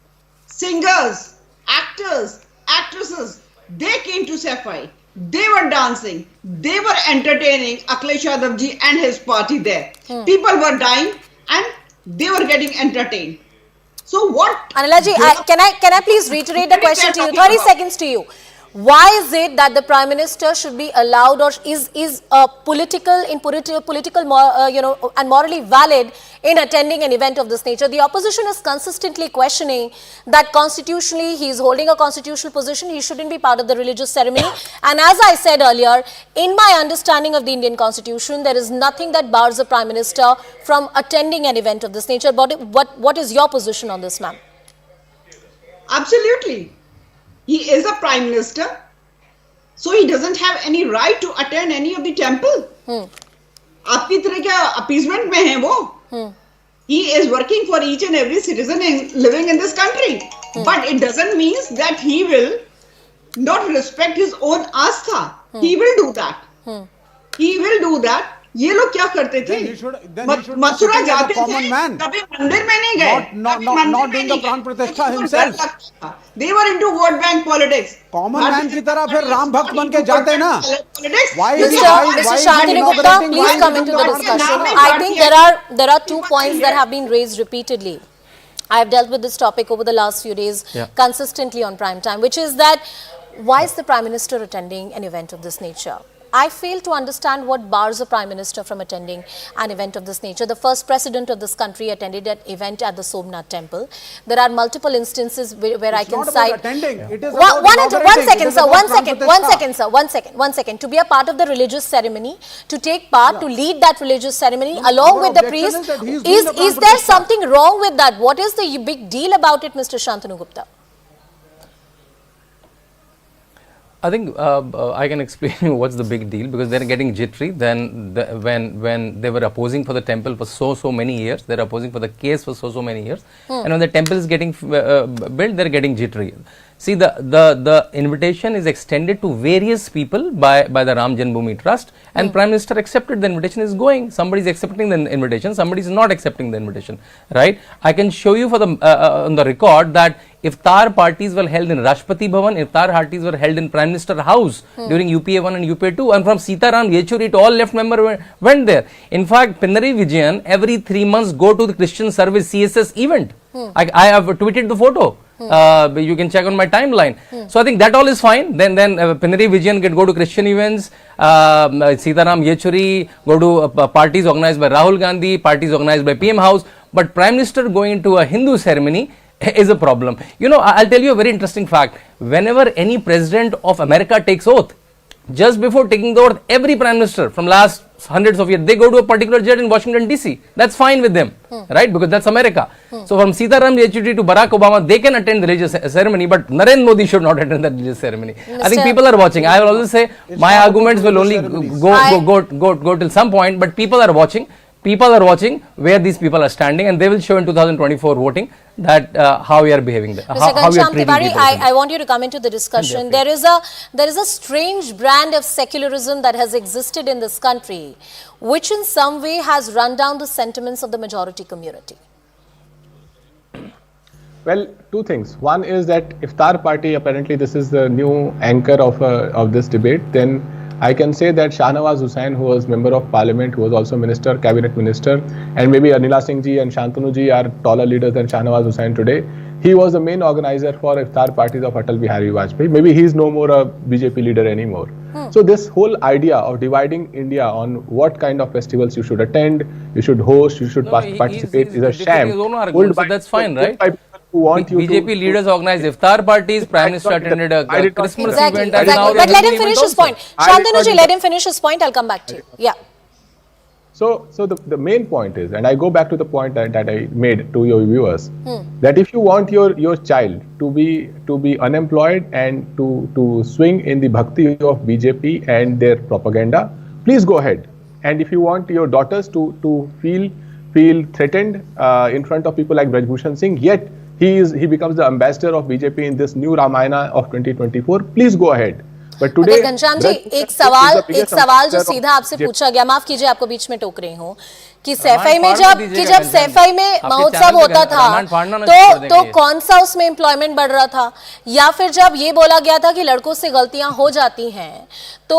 Speaker 10: singers, actors, actresses, they came to Safai. They were dancing. They were entertaining Akhilesh Yadav ji and his party there. People were dying and they were getting entertained. So what?
Speaker 1: Anila ji, can I please reiterate the question to you? 30 seconds to you. Why is it that the Prime Minister should be allowed, or is political and morally valid in attending an event of this nature? The opposition is consistently questioning that constitutionally he is holding a constitutional position, he shouldn't be part of the religious ceremony. And as I said earlier, in my understanding of the Indian Constitution, there is nothing that bars the Prime Minister from attending an event of this nature. But what is your position on this, ma'am?
Speaker 10: Absolutely. He is a prime minister, so he doesn't have any right to attend any of the temple. आपकी तरह क्या appeasement में है वो? He is working for each and every citizen living in this country. But it doesn't mean that he will not respect his own astha. He will do that. He will do that. ये लोग क्या करते थे? मथुरा जाते थे, कभी मंदिर में नहीं गए,
Speaker 13: not doing the प्राण प्रतिष्ठा himself.
Speaker 10: They were into vote bank politics.
Speaker 13: Common man की तरह फिर राम भक्त बन के जाते हैं ना?
Speaker 1: Mr. Shantanu Gupta, please come into the discussion. I think there are 2 points that have been raised repeatedly. I have dealt with this topic over the last few days consistently on prime time, which is that why is the Prime Minister attending an event of this nature? I fail to understand what bars a Prime Minister from attending an event of this nature. The first President of this country attended an event at the Somnath Temple. There are multiple instances where I can cite...
Speaker 13: attending. It is
Speaker 1: one second. To be a part of the religious ceremony, to take part, to lead that religious ceremony along with the priest, is there something wrong with that? What is the big deal about it, Mr. Shantanu Gupta?
Speaker 12: I think I can explain you what's the big deal, because they're getting jittery. Then when they were opposing for the temple for so many years, they're opposing for the case for so many years, and when the temple is getting built, they're getting jittery. See, the invitation is extended to various people by the Ram Janmabhoomi Trust, and Prime Minister accepted the invitation, is going. Somebody is accepting the invitation, somebody is not accepting the invitation, right? I can show you for the on the record that iftar parties were held in Rashtrapati Bhavan, iftar parties were held in Prime Minister House during UPA 1 and UPA 2, and from Sitaram Yechuri to all left member went there. In fact, Pinarayi Vijayan every 3 months go to the Christian Service CSS event. I have tweeted the photo. You can check on my timeline. So I think that all is fine. Then Pinarayi Vijayan can go to Christian events. Sitaram Yechuri go to parties organized by Rahul Gandhi, parties organized by PM House. But Prime Minister going into a Hindu ceremony is a problem. You know, I'll tell you a very interesting fact. Whenever any president of America takes oath, just before taking the oath, every Prime Minister from last hundreds of years, they go to a particular jet in Washington DC. That's fine with them, right? Because that's America. So from Sitaram Yechuri to Barack Obama, they can attend the religious ceremony, but Narendra Modi should not attend the religious ceremony. I think people are watching. I will always say my arguments will only go till some point, but people are watching. People are watching where these people are standing, and they will show in 2024 voting that how we are behaving.
Speaker 1: Mr. Ghanshyam Tiwari, I want you to come into the discussion. There is a strange brand of secularism that has existed in this country, which in some way has run down the sentiments of the majority community.
Speaker 11: Well, two things. One is that iftar party, apparently this is the new anchor of this debate. Then I can say that Shahnawaz Hussain, who was member of parliament, who was also minister, cabinet minister, and maybe Anila Singh ji and Shantanu ji are taller leaders than Shahnawaz Hussain today. He was the main organizer for iftar parties of Atal Bihari Vajpayee. Maybe he is no more a BJP leader anymore. So this whole idea of dividing India on what kind of festivals you should attend, you should host, you should participate is a sham.
Speaker 12: So that's fine, right?
Speaker 11: Who want
Speaker 12: BJP leaders organize iftar parties, Prime Minister attended a Christmas event.
Speaker 1: But let him finish his point. Shantanu ji, let him finish his point. I'll come back to you. Yeah.
Speaker 11: So the main point is, and I go back to the point that I made to your viewers, that if you want your child to be unemployed and to swing in the bhakti of BJP and their propaganda, please go ahead. And if you want your daughters to feel threatened in front of people like Braj Bhushan Singh, yet he becomes the ambassador of BJP in this new Ramayana of 2024, please go ahead. But today,
Speaker 1: Ghanshyam ji, एक सवाल जो सीधा आपसे पूछा गया, माफ कीजिए आपको बीच में टोक रही हूँ, कि सैफई में जब सैफई में महोत्सव होता था तो कौन सा उसमें एम्प्लॉयमेंट बढ़ रहा था, या फिर जब ये बोला गया था कि लड़कों से गलतियां हो जाती हैं तो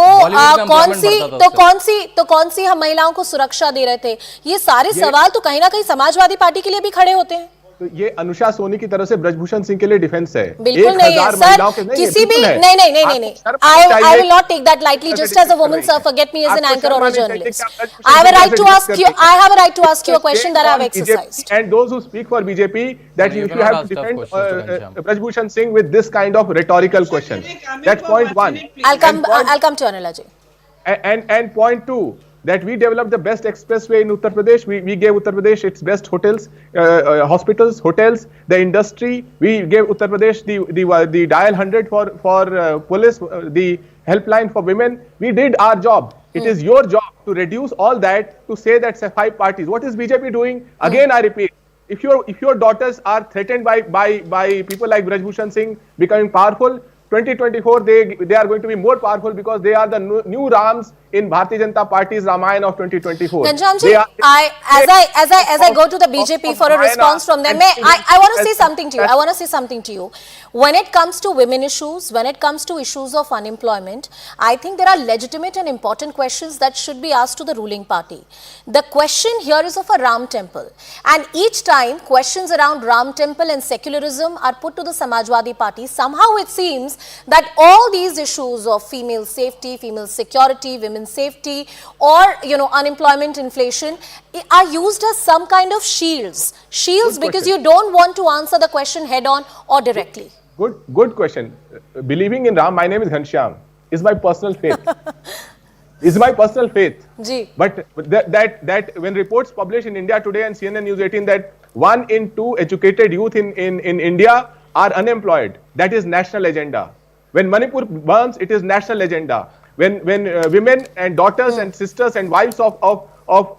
Speaker 1: कौन सी हम महिलाओं को सुरक्षा दे रहे थे? ये सारे सवाल तो कहीं ना कहीं समाजवादी पार्टी के लिए भी खड़े होते हैं.
Speaker 11: तो ये अनुषा सोनी की तरफ से ब्रजभूषण सिंह के लिए डिफेंस है.
Speaker 1: बिल्कुल नहीं है सर, किसी भी नहीं. I will not take that lightly. Just as a woman, sir, forget me as an anchor or a journalist. I have a right to ask you a question that I have exercised.
Speaker 11: And those who speak for BJP, that if you have to defend Brajbhushan Singh with this kind of rhetorical question, that's point one.
Speaker 1: I'll come to Anila ji.
Speaker 11: And point two, that we developed the best expressway in Uttar Pradesh. We gave Uttar Pradesh its best hotels, hospitals, hotels, the industry. We gave Uttar Pradesh the dial 100 for police, the helpline for women. We did our job. It is your job to reduce all that, to say that say 5 parties. What is BJP doing? Again, I repeat, if your daughters are threatened by people like Brajbhushan Singh becoming powerful, 2024 they are going to be more powerful, because they are the new Rams in Bharatiya Janata Party's Ramayana of 2024.
Speaker 1: Ghanshyam ji, as I go to the BJP for a response from them, I want to say something to you. When it comes to women issues, when it comes to issues of unemployment, I think there are legitimate and important questions that should be asked to the ruling party. The question here is of a Ram temple, and each time questions around Ram temple and secularism are put to the Samajwadi Party, somehow it seems that all these issues of female safety, female security, women's safety, or unemployment, inflation are used as some kind of shields because you don't want to answer the question head on or directly.
Speaker 11: Good question. Believing in Ram, my name is Ghanshyam, is my personal faith. Is my personal faith.
Speaker 1: Ji.
Speaker 11: But that when reports published in India Today and CNN News 18 that 1 in 2 educated youth in India are unemployed, that is national agenda. When Manipur burns, it is national agenda. When women and daughters and sisters and wives of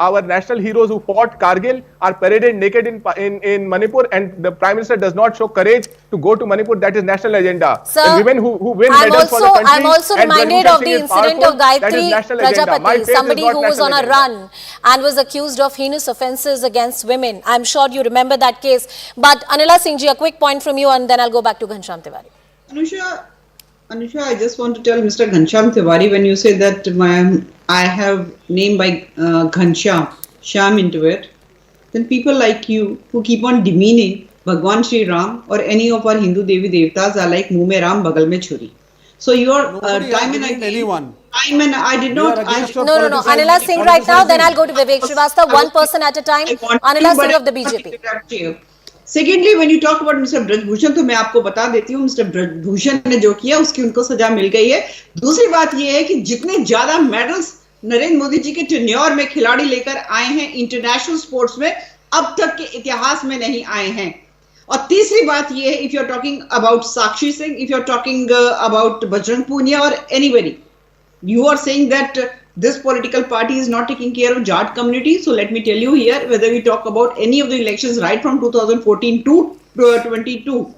Speaker 11: our national heroes who fought Kargil are paraded naked in Manipur, and the Prime Minister does not show courage to go to Manipur, that is national agenda.
Speaker 1: Sir,
Speaker 11: and women who win medals for the country,
Speaker 1: I'm also reminded of the incident of Gayatri Prajapati, somebody who was on a run and was accused of heinous offences against women. I'm sure you remember that case. But Anila Singh ji, a quick point from you and then I'll go back to Ghanshyam Tiwari.
Speaker 10: Anusha, I just want to tell Mr. Ghanshyam Tiwari, when you say that I have name by Ghanshyam, Shyam into it, then people like you who keep on demeaning Bhagwan Shri Ram or any of our Hindu Devi Devtas are like Muh mein Ram, Bagal mein Churi. So your time and again,
Speaker 13: anyone.
Speaker 10: I did not.
Speaker 1: No. Anila Singh right now, then I'll go to Vivek Srivastava, one person at a time. Anila Singh of the BJP.
Speaker 10: Secondly when you talk about mister Brijbhushan, तो मैं आपको बता देती हूँ mister Brijbhushan ने जो किया उसकी उनको सजा मिल गई है। दूसरी बात ये है कि जितने ज्यादा मेडल्स नरेंद्र मोदी जी के टेन्योर में खिलाड़ी लेकर आए हैं इंटरनेशनल स्पोर्ट्स में, अब तक के इतिहास में नहीं आए हैं। और तीसरी बात ये है, if you are talking about Sakshi Singh, if you are talking about Bajrang Punia और anybody, you are saying that this political party is not taking care of Jat community. So let me tell you here, whether we talk about any of the elections right from 2014 to 22,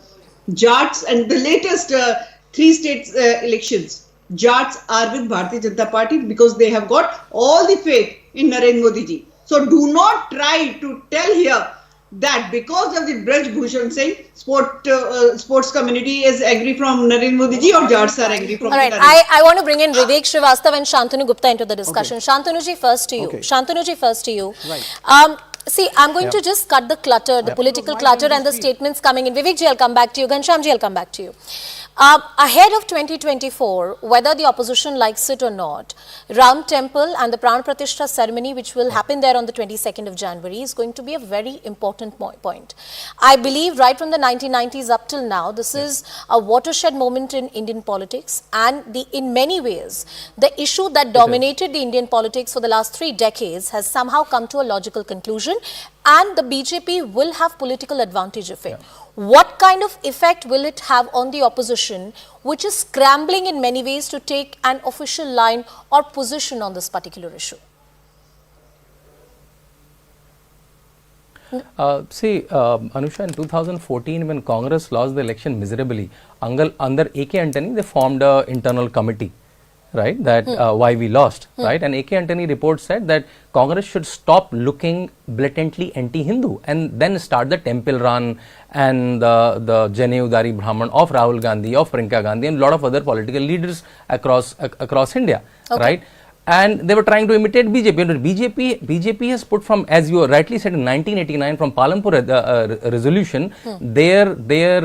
Speaker 10: Jats and the latest 3 states elections, Jats are with Bharatiya Janata Party because they have got all the faith in Narendra Modi ji. So do not try to tell here that because of the Braj Bhushan Singh, sports community is angry from Narendra Modi ji or Jats are angry from
Speaker 1: All right, I want to bring in Vivek Srivastava and Shantanu Gupta into the discussion. Okay. Shantanu ji, first to you. Okay. Shantanu ji, first to you. Right. See, I'm going to just cut the clutter, the political clutter and the statements coming in. Vivek ji, I'll come back to you. Ghanshyam ji, I'll come back to you. Ahead of 2024, whether the opposition likes it or not, Ram Temple and the Pran Pratishtha ceremony, which will happen there on the 22nd of January, is going to be a very important point. I believe right from the 1990s up till now, this is a watershed moment in Indian politics, and in many ways, the issue that dominated the Indian politics for the last 3 decades has somehow come to a logical conclusion, and the BJP will have political advantage of it. Yeah. What kind of effect will it have on the opposition, which is scrambling in many ways to take an official line or position on this particular issue?
Speaker 12: Anusha, in 2014, when Congress lost the election miserably, under A.K. Antony, they formed an internal committee, right, that why we lost, right, and A.K. Antony report said that Congress should stop looking blatantly anti-Hindu and then start the temple run and the Janeudari Brahman of Rahul Gandhi, of Priyanka Gandhi and a lot of other political leaders across India, right. And they were trying to imitate BJP. BJP has put from, as you rightly said, in 1989 from Palampur resolution, their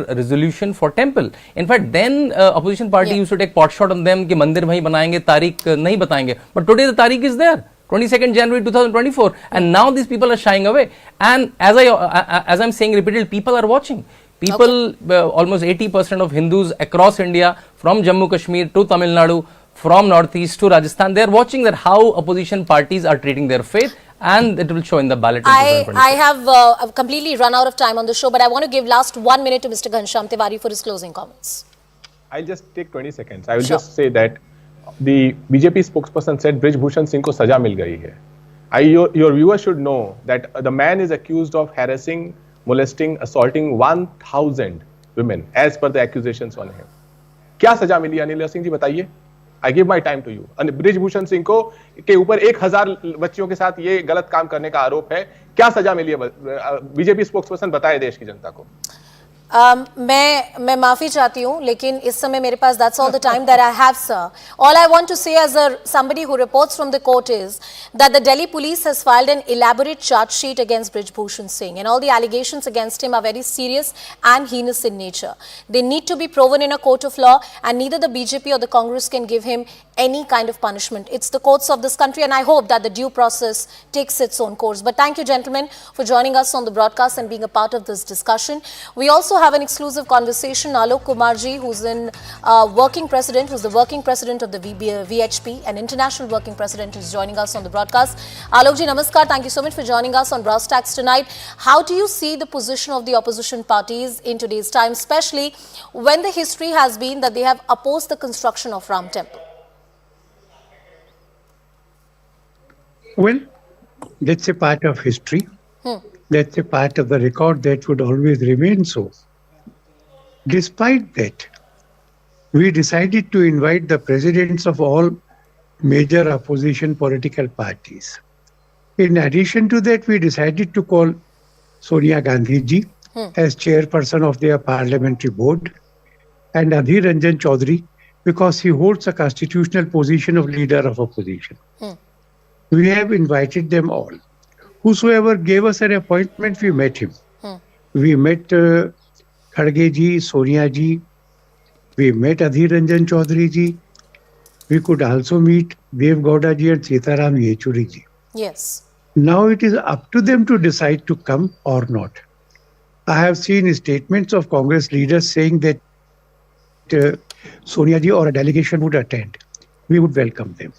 Speaker 12: resolution for temple. In fact, then opposition party used to take pot shot on them कि मंदिर वहीं बनाएंगे, तारीख नहीं बताएंगे. But today the तारीख is there, 22nd January 2024, and now these people are shying away. And as I'm saying repeatedly, people are watching. People, almost 80% of Hindus across India, from Jammu Kashmir to Tamil Nadu, from Northeast to Rajasthan, they are watching that how opposition parties are treating their faith, and it will show in the ballot.
Speaker 1: I have completely run out of time on the show, but I want to give last 1 minute to Mr. Ghanshyam Tiwari for his closing comments.
Speaker 11: I'll just take 20 seconds. I will just say that the BJP spokesperson said Brij Bhushan Singh ko saja mil gayi hai. Your viewers should know that the man is accused of harassing, molesting, assaulting 1,000 women as per the accusations on him. क्या सजा मिली अनिल सिंह जी बताइए? I give my time to you. Bridge Bhushan Singh को के ऊपर 1,000 बच्चियों के साथ ये गलत काम करने का आरोप है. क्या सजा मिली है? बीजेपी स्पोक्सपर्सन बताए देश की जनता को.
Speaker 1: मैं माफी चाहती हूँ, लेकिन इस समय मेरे पास that's all the time that I have, sir. All I want to say as somebody who reports from the court is that the Delhi police has filed an elaborate charge sheet against Brij Bhushan Singh, and all the allegations against him are very serious and heinous in nature. They need to be proven in a court of law, and neither the BJP or the Congress can give him any kind of punishment. It's the courts of this country, and I hope that the due process takes its own course. But thank you, gentlemen, for joining us on the broadcast and being a part of this discussion. We also have an exclusive conversation. Alok Kumarji, who's the working president of the VHP, an international working president, is joining us on the broadcast. Alokji, namaskar. Thank you so much for joining us on Brass Tacks tonight. How do you see the position of the opposition parties in today's time, especially when the history has been that they have opposed the construction of Ram Temple?
Speaker 14: Well, that's a part of history. That's a part of the record that would always remain so. Despite that, we decided to invite the presidents of all major opposition political parties. In addition to that, we decided to call Sonia Gandhi ji as chairperson of their parliamentary board, and Adhir Ranjan Chaudhary because he holds a constitutional position of leader of opposition. We have invited them all. Whosoever gave us an appointment, we met him. We met Kharge ji, Sonia ji. We met Adhir Ranjan Chaudhary ji. We could also meet Dev Gowda ji and Sitaram Yechuri ji.
Speaker 1: Yes.
Speaker 14: Now it is up to them to decide to come or not. I have seen statements of Congress leaders saying that Sonia ji or a delegation would attend. We would welcome them.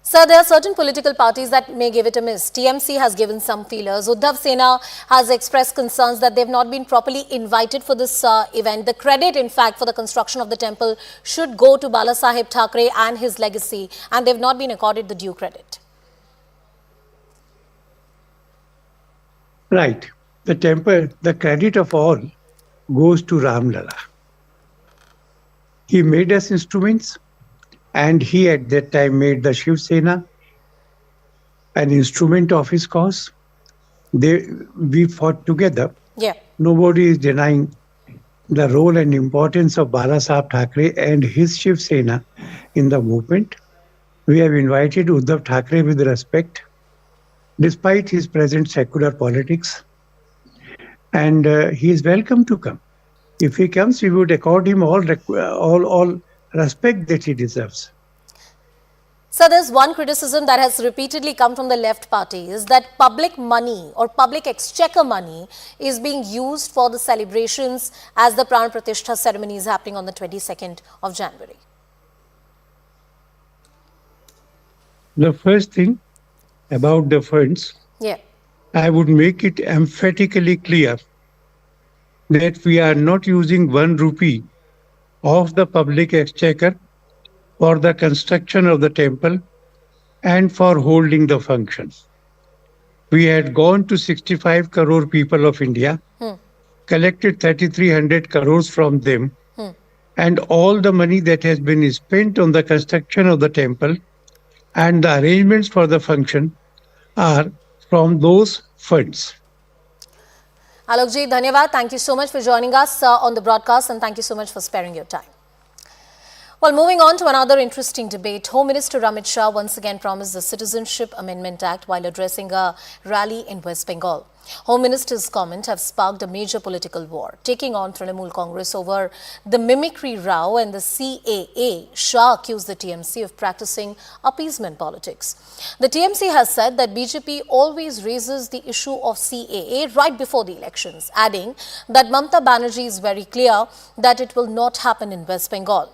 Speaker 1: Sir, there are certain political parties that may give it a miss. TMC has given some feelers. Uddhav Sena has expressed concerns that they have not been properly invited for this event. The credit, in fact, for the construction of the temple should go to Bala Saheb Thackeray and his legacy, and they have not been accorded the due credit.
Speaker 14: Right. The temple, the credit of all goes to Ram Lala. He made us instruments. And he at that time made the Shiv Sena an instrument of his cause. We fought together.
Speaker 1: Yeah.
Speaker 14: Nobody is denying the role and importance of Bala Saheb Thackeray and his Shiv Sena in the movement. We have invited Uddhav Thackeray with respect, despite his present secular politics. And he is welcome to come. If he comes, we would accord him all respect that he deserves.
Speaker 1: So there's one criticism that has repeatedly come from the left party is that public money or public exchequer money is being used for the celebrations as the Pran Pratishtha ceremony is happening on the 22nd of January.
Speaker 14: The first thing about the funds, I would make it emphatically clear that we are not using 1 rupee of the public exchequer for the construction of the temple and for holding the function. We had gone to 65 crore people of India, collected 3,300 crores from them, and all the money that has been spent on the construction of the temple and the arrangements for the function are from those funds.
Speaker 1: Alokji, dhanyavad. Thank you so much for joining us on the broadcast, and thank you so much for sparing your time. Well, moving on to another interesting debate, Home Minister Amit Shah once again promised the Citizenship Amendment Act while addressing a rally in West Bengal. Home Minister's comments have sparked a major political war, taking on Trinamool Congress over the mimicry row and the CAA. Shah accused the TMC of practicing appeasement politics. The TMC has said that BJP always raises the issue of CAA right before the elections, adding that Mamata Banerjee is very clear that it will not happen in West Bengal.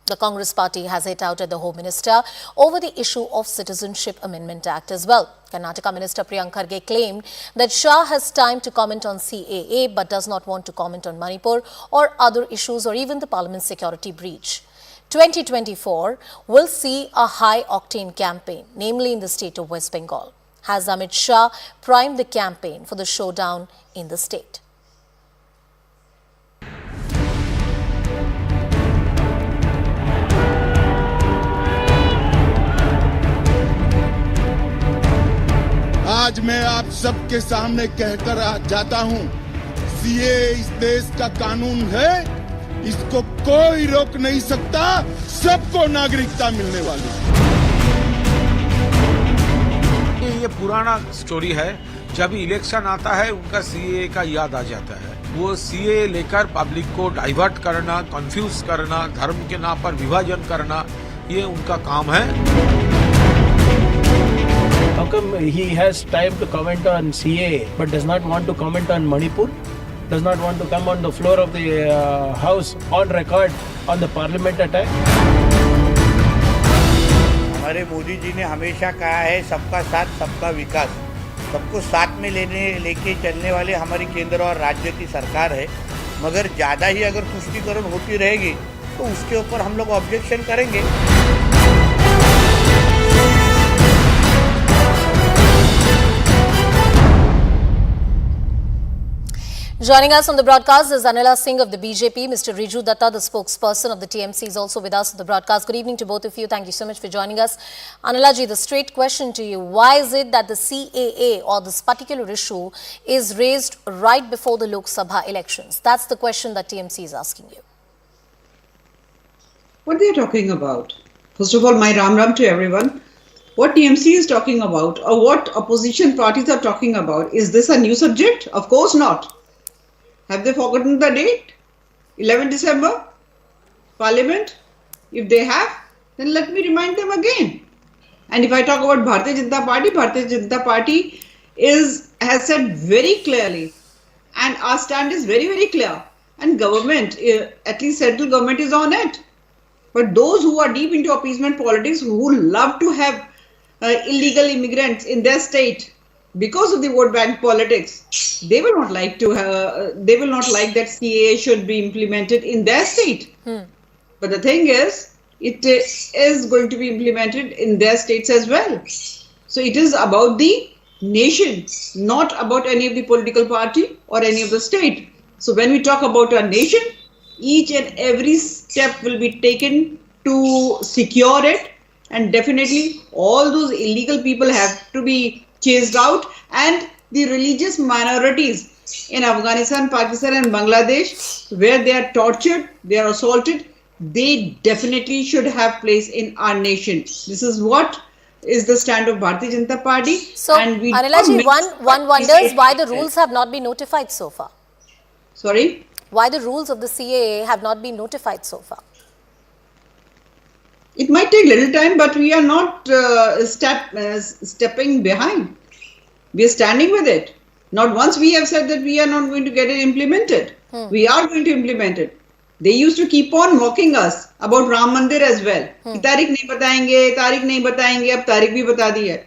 Speaker 1: The Congress party has hit out at the Home Minister over the issue of Citizenship Amendment Act as well. Karnataka Minister Priyank Kharge claimed that Shah has time to comment on CAA but does not want to comment on Manipur or other issues or even the Parliament security breach. 2024 will see a high-octane campaign, namely in the state of West Bengal. Has Amit Shah primed the campaign for the showdown in the state?
Speaker 15: आज मैं आप सबके सामने कहकर जाता हूं CA इस देश का कानून है, इसको कोई रोक नहीं सकता, सबको नागरिकता मिलने वाली है।
Speaker 5: ये पुराना स्टोरी है, जब इलेक्शन आता है उनका सीए का याद आ जाता है। वो सीए लेकर पब्लिक को डाइवर्ट करना, कंफ्यूज करना, धर्म के नाम पर विभाजन करना, ये उनका काम है।
Speaker 16: How come he has time to comment on CAA but does not want to comment on Manipur? Does not want to come on the floor of the House on record on the Parliament attack?
Speaker 17: हमारे मोदी जी ने हमेशा कहा है सबका साथ सबका विकास, सबको साथ में लेके चलने वाले हमारी केंद्र और राज्य की सरकार है। मगर ज़्यादा ही अगर तुष्टीकरण होती रहेगी तो उसके ऊपर हम लोग ऑब्जेक्शन करेंगे।
Speaker 1: Joining us on the broadcast is Anila Singh of the BJP. Mr. Riju Datta, the spokesperson of the TMC, is also with us on the broadcast. Good evening to both of you. Thank you so much for joining us. Anila ji, the straight question to you. Why is it that the CAA or this particular issue is raised right before the Lok Sabha elections? That's the question that TMC is asking you.
Speaker 10: What they are talking about? First of all, my Ram Ram to everyone. What TMC is talking about or what opposition parties are talking about, is this a new subject? Of course not. Have they forgotten the date? 11 December? Parliament? If they have, then let me remind them again. And if I talk about Bharatiya Janata Party has said very clearly, and our stand is very, very clear. And government, at least central government, is on it. But those who are deep into appeasement politics, who love to have illegal immigrants in their state, because of the vote bank politics, they will not like to they will not like that CAA should be implemented in their state. But the thing is, it is going to be implemented in their states as well. So it is about the nation, not about any of the political party or any of the state. So when we talk about our nation, each and every step will be taken to secure it, and definitely all those illegal people have to be chased out, and the religious minorities in Afghanistan, Pakistan and Bangladesh, where they are tortured, they are assaulted, they definitely should have place in our nation. This is what is the stand of Bharatiya Janata Party.
Speaker 1: So, Anila ji, one wonders why the rules have not been notified so far.
Speaker 10: Sorry?
Speaker 1: Why the rules of the CAA have not been notified so far?
Speaker 10: It might take little time, but we are not stepping behind. We are standing with it. Not once we have said that we are not going to get it implemented. We are going to implement it. They used to keep on mocking us about Ram Mandir as well. तारीख नहीं बताएंगे, तारीख नहीं बताएंगे, अब तारीख भी बता दी है.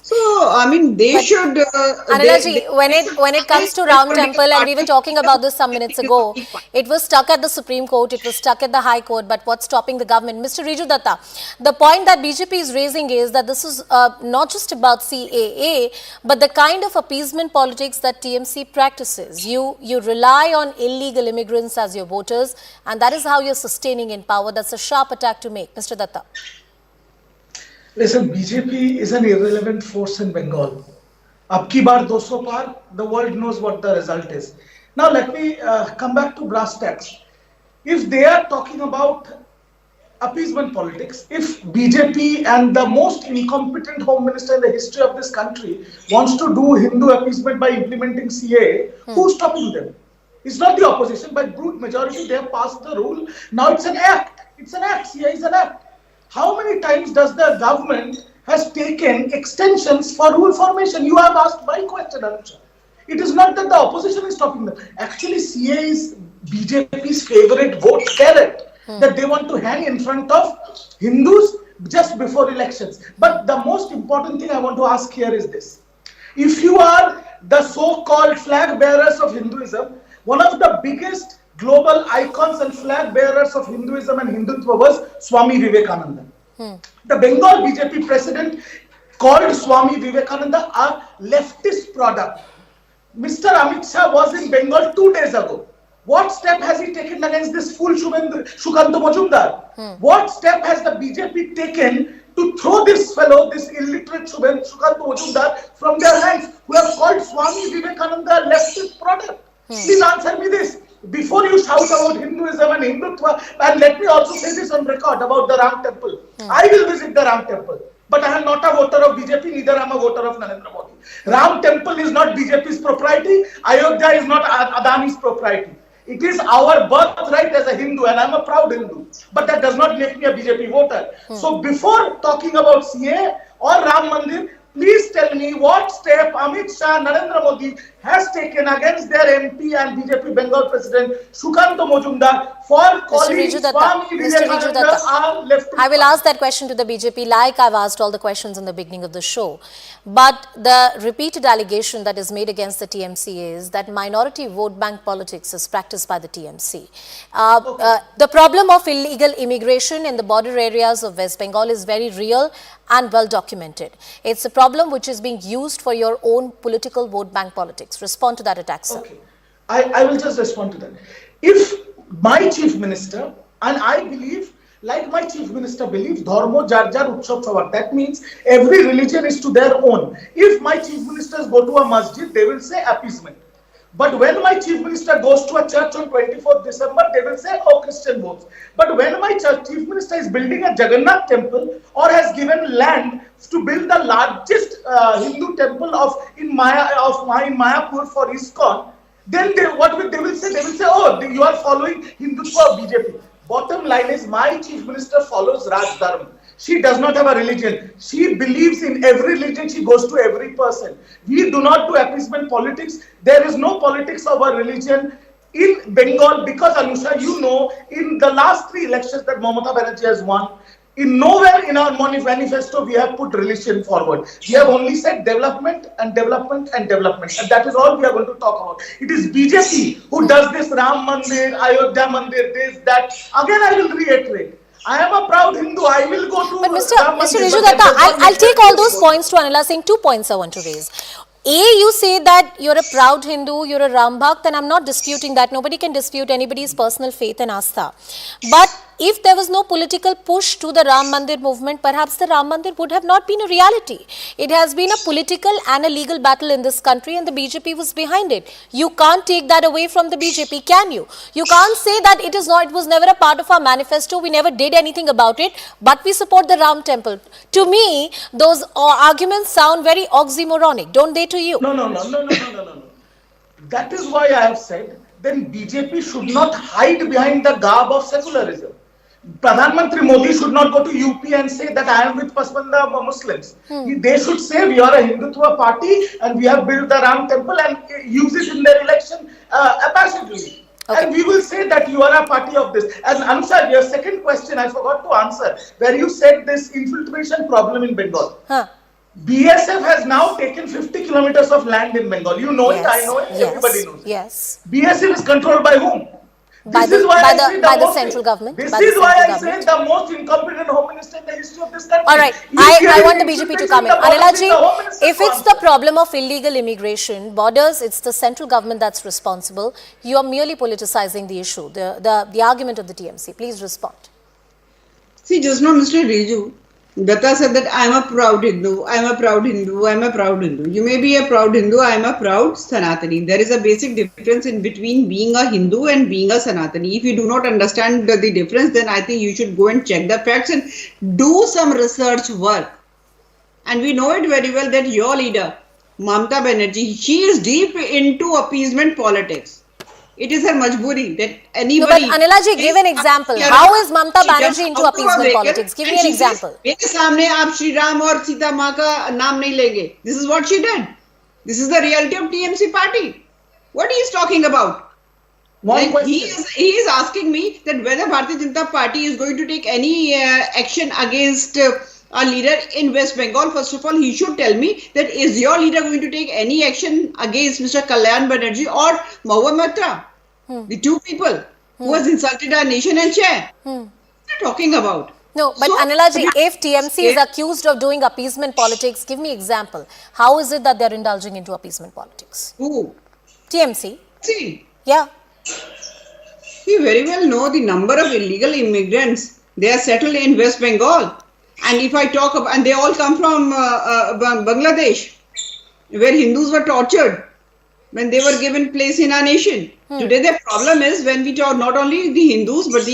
Speaker 10: So, I mean, they should...
Speaker 1: Anila ji, when it comes to Ram Temple, and we were talking about this some minutes ago, it was stuck at the Supreme Court, it was stuck at the High Court, but what's stopping the government? Mr. Riju Datta, the point that BJP is raising is that this is not just about CAA, but the kind of appeasement politics that TMC practices. You rely on illegal immigrants as your voters, and that is how you're sustaining in power. That's a sharp attack to make. Mr. Datta.
Speaker 18: Listen, BJP is an irrelevant force in Bengal. Ab ki baar 200 par, the world knows what the result is. Now let me come back to brass tacks. If they are talking about appeasement politics, if BJP and the most incompetent Home Minister in the history of this country wants to do Hindu appeasement by implementing CAA, who's stopping them? It's not the opposition, but brute majority, they have passed the rule. Now it's an act. It's an act. CAA is an act. How many times does the government has taken extensions for rule formation? You have asked my question, Amit Shah. It is not that the opposition is stopping them. Actually, CAA is BJP's favorite vote carrot that they want to hang in front of Hindus just before elections. But the most important thing I want to ask here is this. If you are the so-called flag bearers of Hinduism, one of the biggest global icons and flag bearers of Hinduism and Hindutva was Swami Vivekananda. The Bengal BJP president called Swami Vivekananda a leftist product. Mr. Amit Shah was in Bengal 2 days ago. What step has he taken against this fool Shukanta Majumdar? What step has the BJP taken to throw this fellow, this illiterate Shukanta Majumdar from their hands, who have called Swami Vivekananda a leftist product? Please answer me this. Before you shout about Hinduism and Hindutva, and let me also say this on record about the Ram temple. I will visit the Ram temple, but I am not a voter of BJP, neither am a voter of Narendra Modi. Ram temple is not BJP's propriety. Ayodhya is not Adani's propriety. It is our birthright as a Hindu, and I am a proud Hindu. But that does not make me a BJP voter. So before talking about CAA or Ram Mandir, please tell me what step Amit Shah, Narendra Modi has taken against their MP and BJP Bengal President Sukhanto Mojumdar for calling Swami Vivekananda our left.
Speaker 1: I will ask that question to the BJP like I've asked all the questions in the beginning of the show. But the repeated allegation that is made against the TMC is that minority vote bank politics is practiced by the TMC. The problem of illegal immigration in the border areas of West Bengal is very real and well documented. It's a problem which is being used for your own political vote bank politics. Respond to that attack, sir.
Speaker 18: Okay. I will just respond to that. If my chief minister, and I believe, like my chief minister believes, Dharmo Jar Jar Utsav Savar, that means every religion is to their own. If my chief ministers go to a masjid, they will say appeasement. But when my chief minister goes to a church on 24th December, they will say, oh, Christian votes. But when my chief minister is building a Jagannath temple or has given land to build the largest Hindu temple in Mayapur for ISKCON, then they will say, oh, you are following Hindutva or BJP. Bottom line is, my chief minister follows Raj Dharma. She does not have a religion. She believes in every religion. She goes to every person. We do not do appeasement politics. There is no politics of a religion in Bengal because, Anusha, you know, in the last 3 elections that Mamata Banerjee has won, in nowhere in our manifesto we have put religion forward. We have only said development and development and development. And that is all we are going to talk about. It is BJP who does this Ram Mandir, Ayodhya Mandir, this, that. Again, I will reiterate. I am a proud Hindu. I will go to.
Speaker 1: But Mr. Rijudatta, I'll take all those points to Anila Singh. 2 points I want to raise. You say that you're a proud Hindu, you're a Ram Bhakt, and I'm not disputing that. Nobody can dispute anybody's personal faith and astha. But if there was no political push to the Ram Mandir movement, perhaps the Ram Mandir would have not been a reality. It has been a political and a legal battle in this country, and the BJP was behind it. You can't take that away from the BJP, can you? You can't say that it was never a part of our manifesto, we never did anything about it, but we support the Ram temple. To me, those arguments sound very oxymoronic, don't they to you?
Speaker 18: No. That is why I have said, then BJP should not hide behind the garb of secularism. Pradhan Mantri Modi should not go to UP and say that I am with Pasmanda Muslims. They should say we are a Hindutva party and we have built the Ram temple and use it in their election apparently. Okay. And we will say that you are a party of this. And Anusha, your second question I forgot to answer, where you said this infiltration problem in Bengal. BSF has now taken 50 kilometers of land in Bengal. You know it, I know it, everybody knows it.
Speaker 1: Yes.
Speaker 18: BSF is controlled by whom?
Speaker 1: By the central government.
Speaker 18: This is why I say the most incompetent Home Minister in the history of this country.
Speaker 1: All right, I want the BJP to come in. Anilaji, if it's the problem of illegal immigration, borders, it's the central government that's responsible. You are merely politicizing the issue, the argument of the TMC. Please respond.
Speaker 10: See, just now Mr. Riju Datta said that I am a proud Hindu, I am a proud Hindu, I am a proud Hindu. You may be a proud Hindu, I am a proud Sanatani. There is a basic difference in between being a Hindu and being a Sanatani. If you do not understand the difference, then I think you should go and check the facts and do some research work. And we know it very well that your leader, Mamata Banerjee, she is deep into appeasement politics. It is her majburi that anybody...
Speaker 1: No, but Anilaji, give an example. How is Mamata Banerjee into appeasement politics? Give me an example.
Speaker 10: मेरे सामने आप श्री राम और सीता माँ का नाम नहीं लेंगे. This is what she did. This is the reality of TMC party. What he is talking about? He is asking me that whether Bharatiya Janata Party is going to take any action against a leader in West Bengal. First of all, he should tell me that is your leader going to take any action against Mr. Kalyan Banerjee or Mamata, the two people who has insulted our nation and chair. What are you talking about?
Speaker 1: No, but so, Anilaji, if TMC is accused of doing appeasement politics, give me example. How is it that they're indulging into appeasement politics?
Speaker 10: Who?
Speaker 1: TMC.
Speaker 10: See?
Speaker 1: Yeah.
Speaker 10: You very well know the number of illegal immigrants. They are settled in West Bengal. And if I talk about, and they all come from Bangladesh, where Hindus were tortured. when they were given place in our nation. Today, the problem is when we talk not only the Hindus but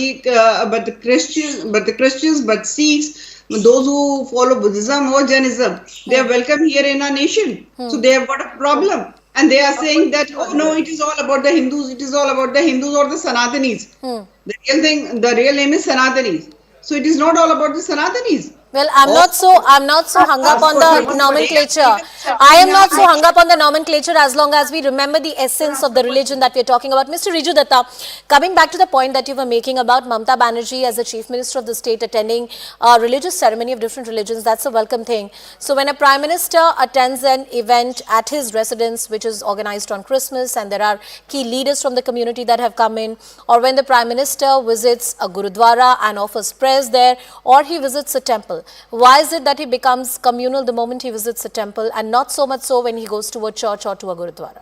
Speaker 10: the Christians, but Sikhs, those who follow Buddhism or Jainism, they are welcome here in our nation. So they have got a problem, and they are saying that, oh no, it is all about the Hindus. It is all about the Hindus or the Sanatanis. The real name is Sanatanis. So it is not all about the Sanatanis.
Speaker 1: Well, I'm not so hung up on the nomenclature. I am not so hung up on the nomenclature as long as we remember the essence of the religion that we're talking about. Mr. Riju Datta, coming back to the point that you were making about Mamata Banerjee as the Chief Minister of the state attending a religious ceremony of different religions, that's a welcome thing. So when a Prime Minister attends an event at his residence which is organized on Christmas and there are key leaders from the community that have come in, or when the Prime Minister visits a Gurudwara and offers prayers there, or he visits a temple, why is it that he becomes communal the moment he visits a temple and not so much so when he goes to a church or to a Gurudwara?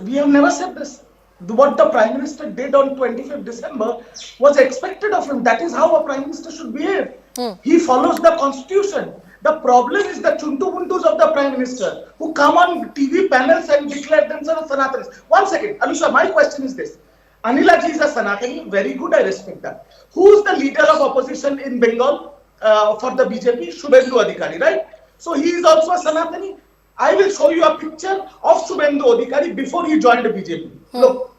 Speaker 18: We have never said this. What the Prime Minister did on 25th December was expected of him. That is how a Prime Minister should behave. He follows the Constitution. The problem is the chuntu-buntus of the Prime Minister who come on TV panels and declare themselves Sanatanis. 1 second, Anusha, my question is this. Anilaji is a Sanatani, very good, I respect that. Who is the leader of opposition in Bengal? For the BJP, Shubhendu Adhikari, right? So he is also a Sanatani. I will show you a picture of Shubhendu Adhikari before he joined the BJP. Look,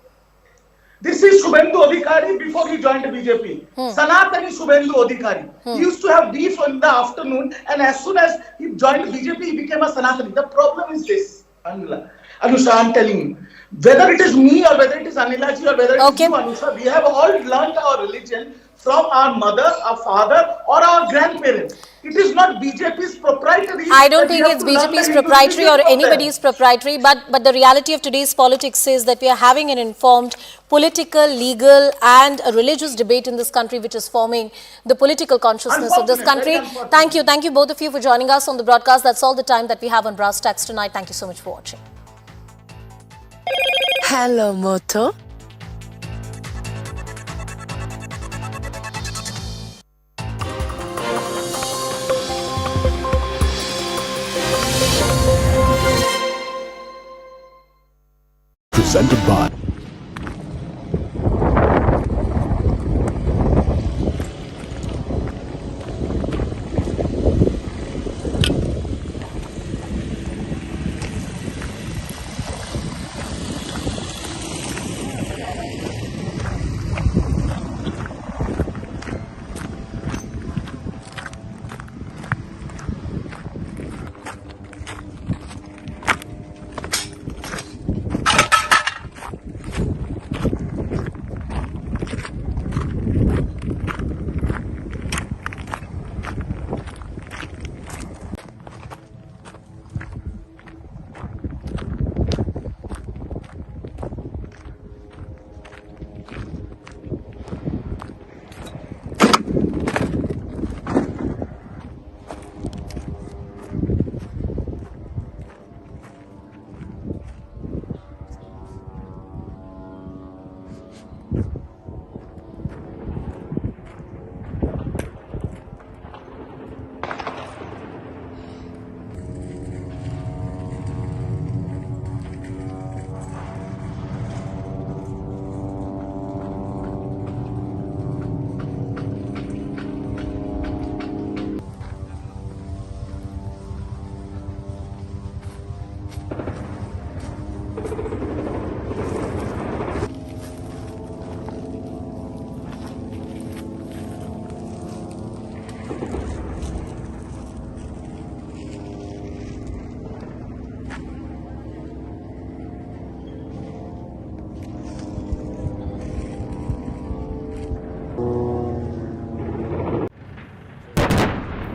Speaker 18: this is Shubhendu Adhikari before he joined the BJP. Sanatani Shubhendu Adhikari. He used to have beef in the afternoon, and as soon as he joined the BJP, he became a Sanatani. The problem is this, Anusha, I'm telling you. Whether it is me or whether it is Anilaji or whether it is you, Anusha, we have all learned our religion from our mother, our father or our grandparents. It is not BJP's proprietary.
Speaker 1: I don't think it's BJP's proprietary or anybody's proprietary, but the reality of today's politics says that we are having an informed political, legal and a religious debate in this country which is forming the political consciousness of this country. Thank you both of you for joining us on the broadcast. That's all the time that we have on Brass Tacks tonight. Thank you so much for watching.
Speaker 9: Hello, Moto.
Speaker 19: Presented by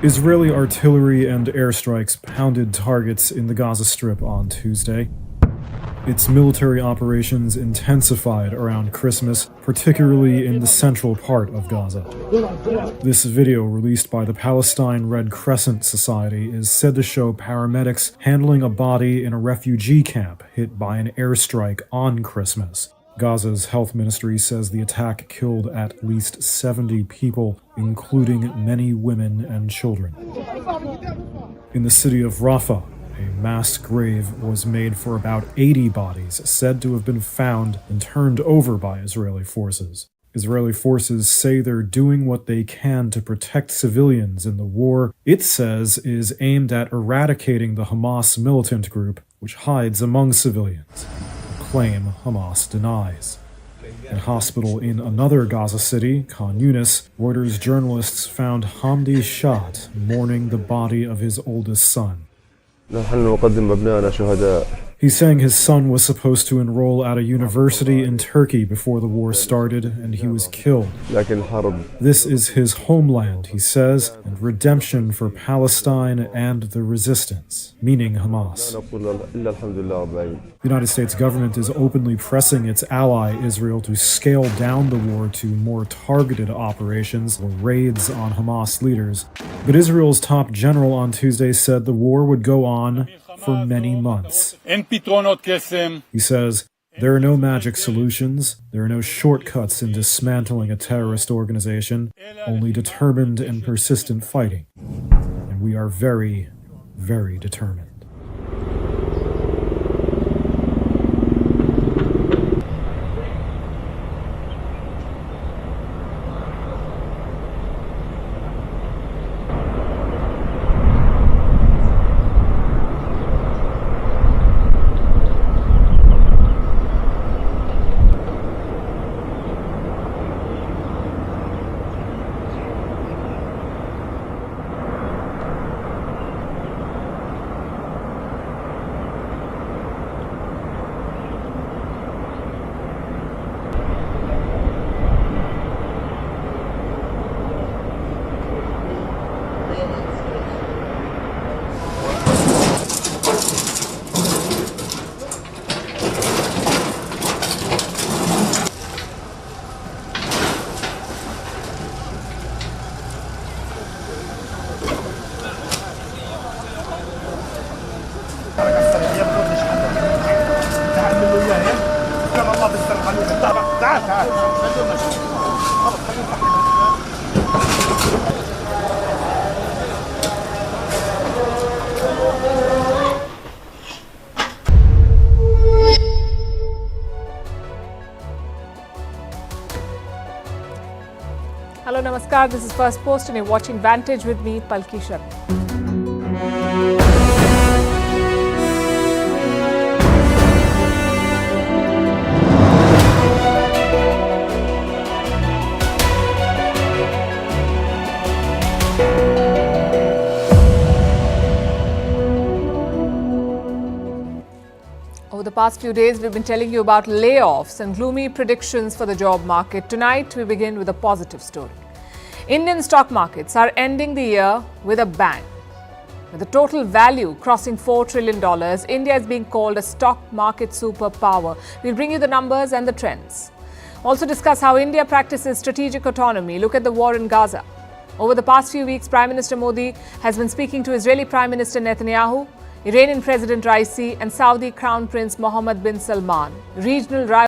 Speaker 20: Israeli artillery and airstrikes pounded targets in the Gaza Strip on Tuesday. Its military operations intensified around Christmas, particularly in the central part of Gaza. This video, released by the Palestine Red Crescent Society, is said to show paramedics handling a body in a refugee camp hit by an airstrike on Christmas. Gaza's health ministry says the attack killed at least 70 people, including many women and children. In the city of Rafah, A mass grave was made for about 80 bodies said to have been found and turned over by Israeli forces. Israeli forces say they're doing what they can to protect civilians in the war it says is aimed at eradicating the Hamas militant group, which hides among civilians, a claim Hamas denies. In a hospital in another Gaza city, Khan Yunis, Reuters journalists found Hamdi shot, mourning the body of his oldest son. He's saying his son was supposed to enroll at a university in Turkey before the war started, and he was killed. This is his homeland, he says, and redemption for Palestine and the resistance, meaning Hamas. The United States government is openly pressing its ally Israel to scale down the war to more targeted operations or raids on Hamas leaders. But Israel's top general on Tuesday said the war would go on for many months. He says, there are no magic solutions, there are no shortcuts in dismantling a terrorist organization, only determined and persistent fighting. And we are very, very determined.
Speaker 21: Hello, Namaskar. This is First Post and you're watching Vantage with me, Palki Sharma. Over the past few days, we've been telling you about layoffs and gloomy predictions for the job market. Tonight, we begin with a positive story. Indian stock markets are ending the year with a bang. With the total value crossing $4 trillion, India is being called a stock market superpower. We'll bring you the numbers and the trends. Also discuss how India practices strategic autonomy. Look at the war in Gaza. Over the past few weeks, Prime Minister Modi has been speaking to Israeli Prime Minister Netanyahu, Iranian President Raisi and Saudi Crown Prince Mohammed bin Salman. Regional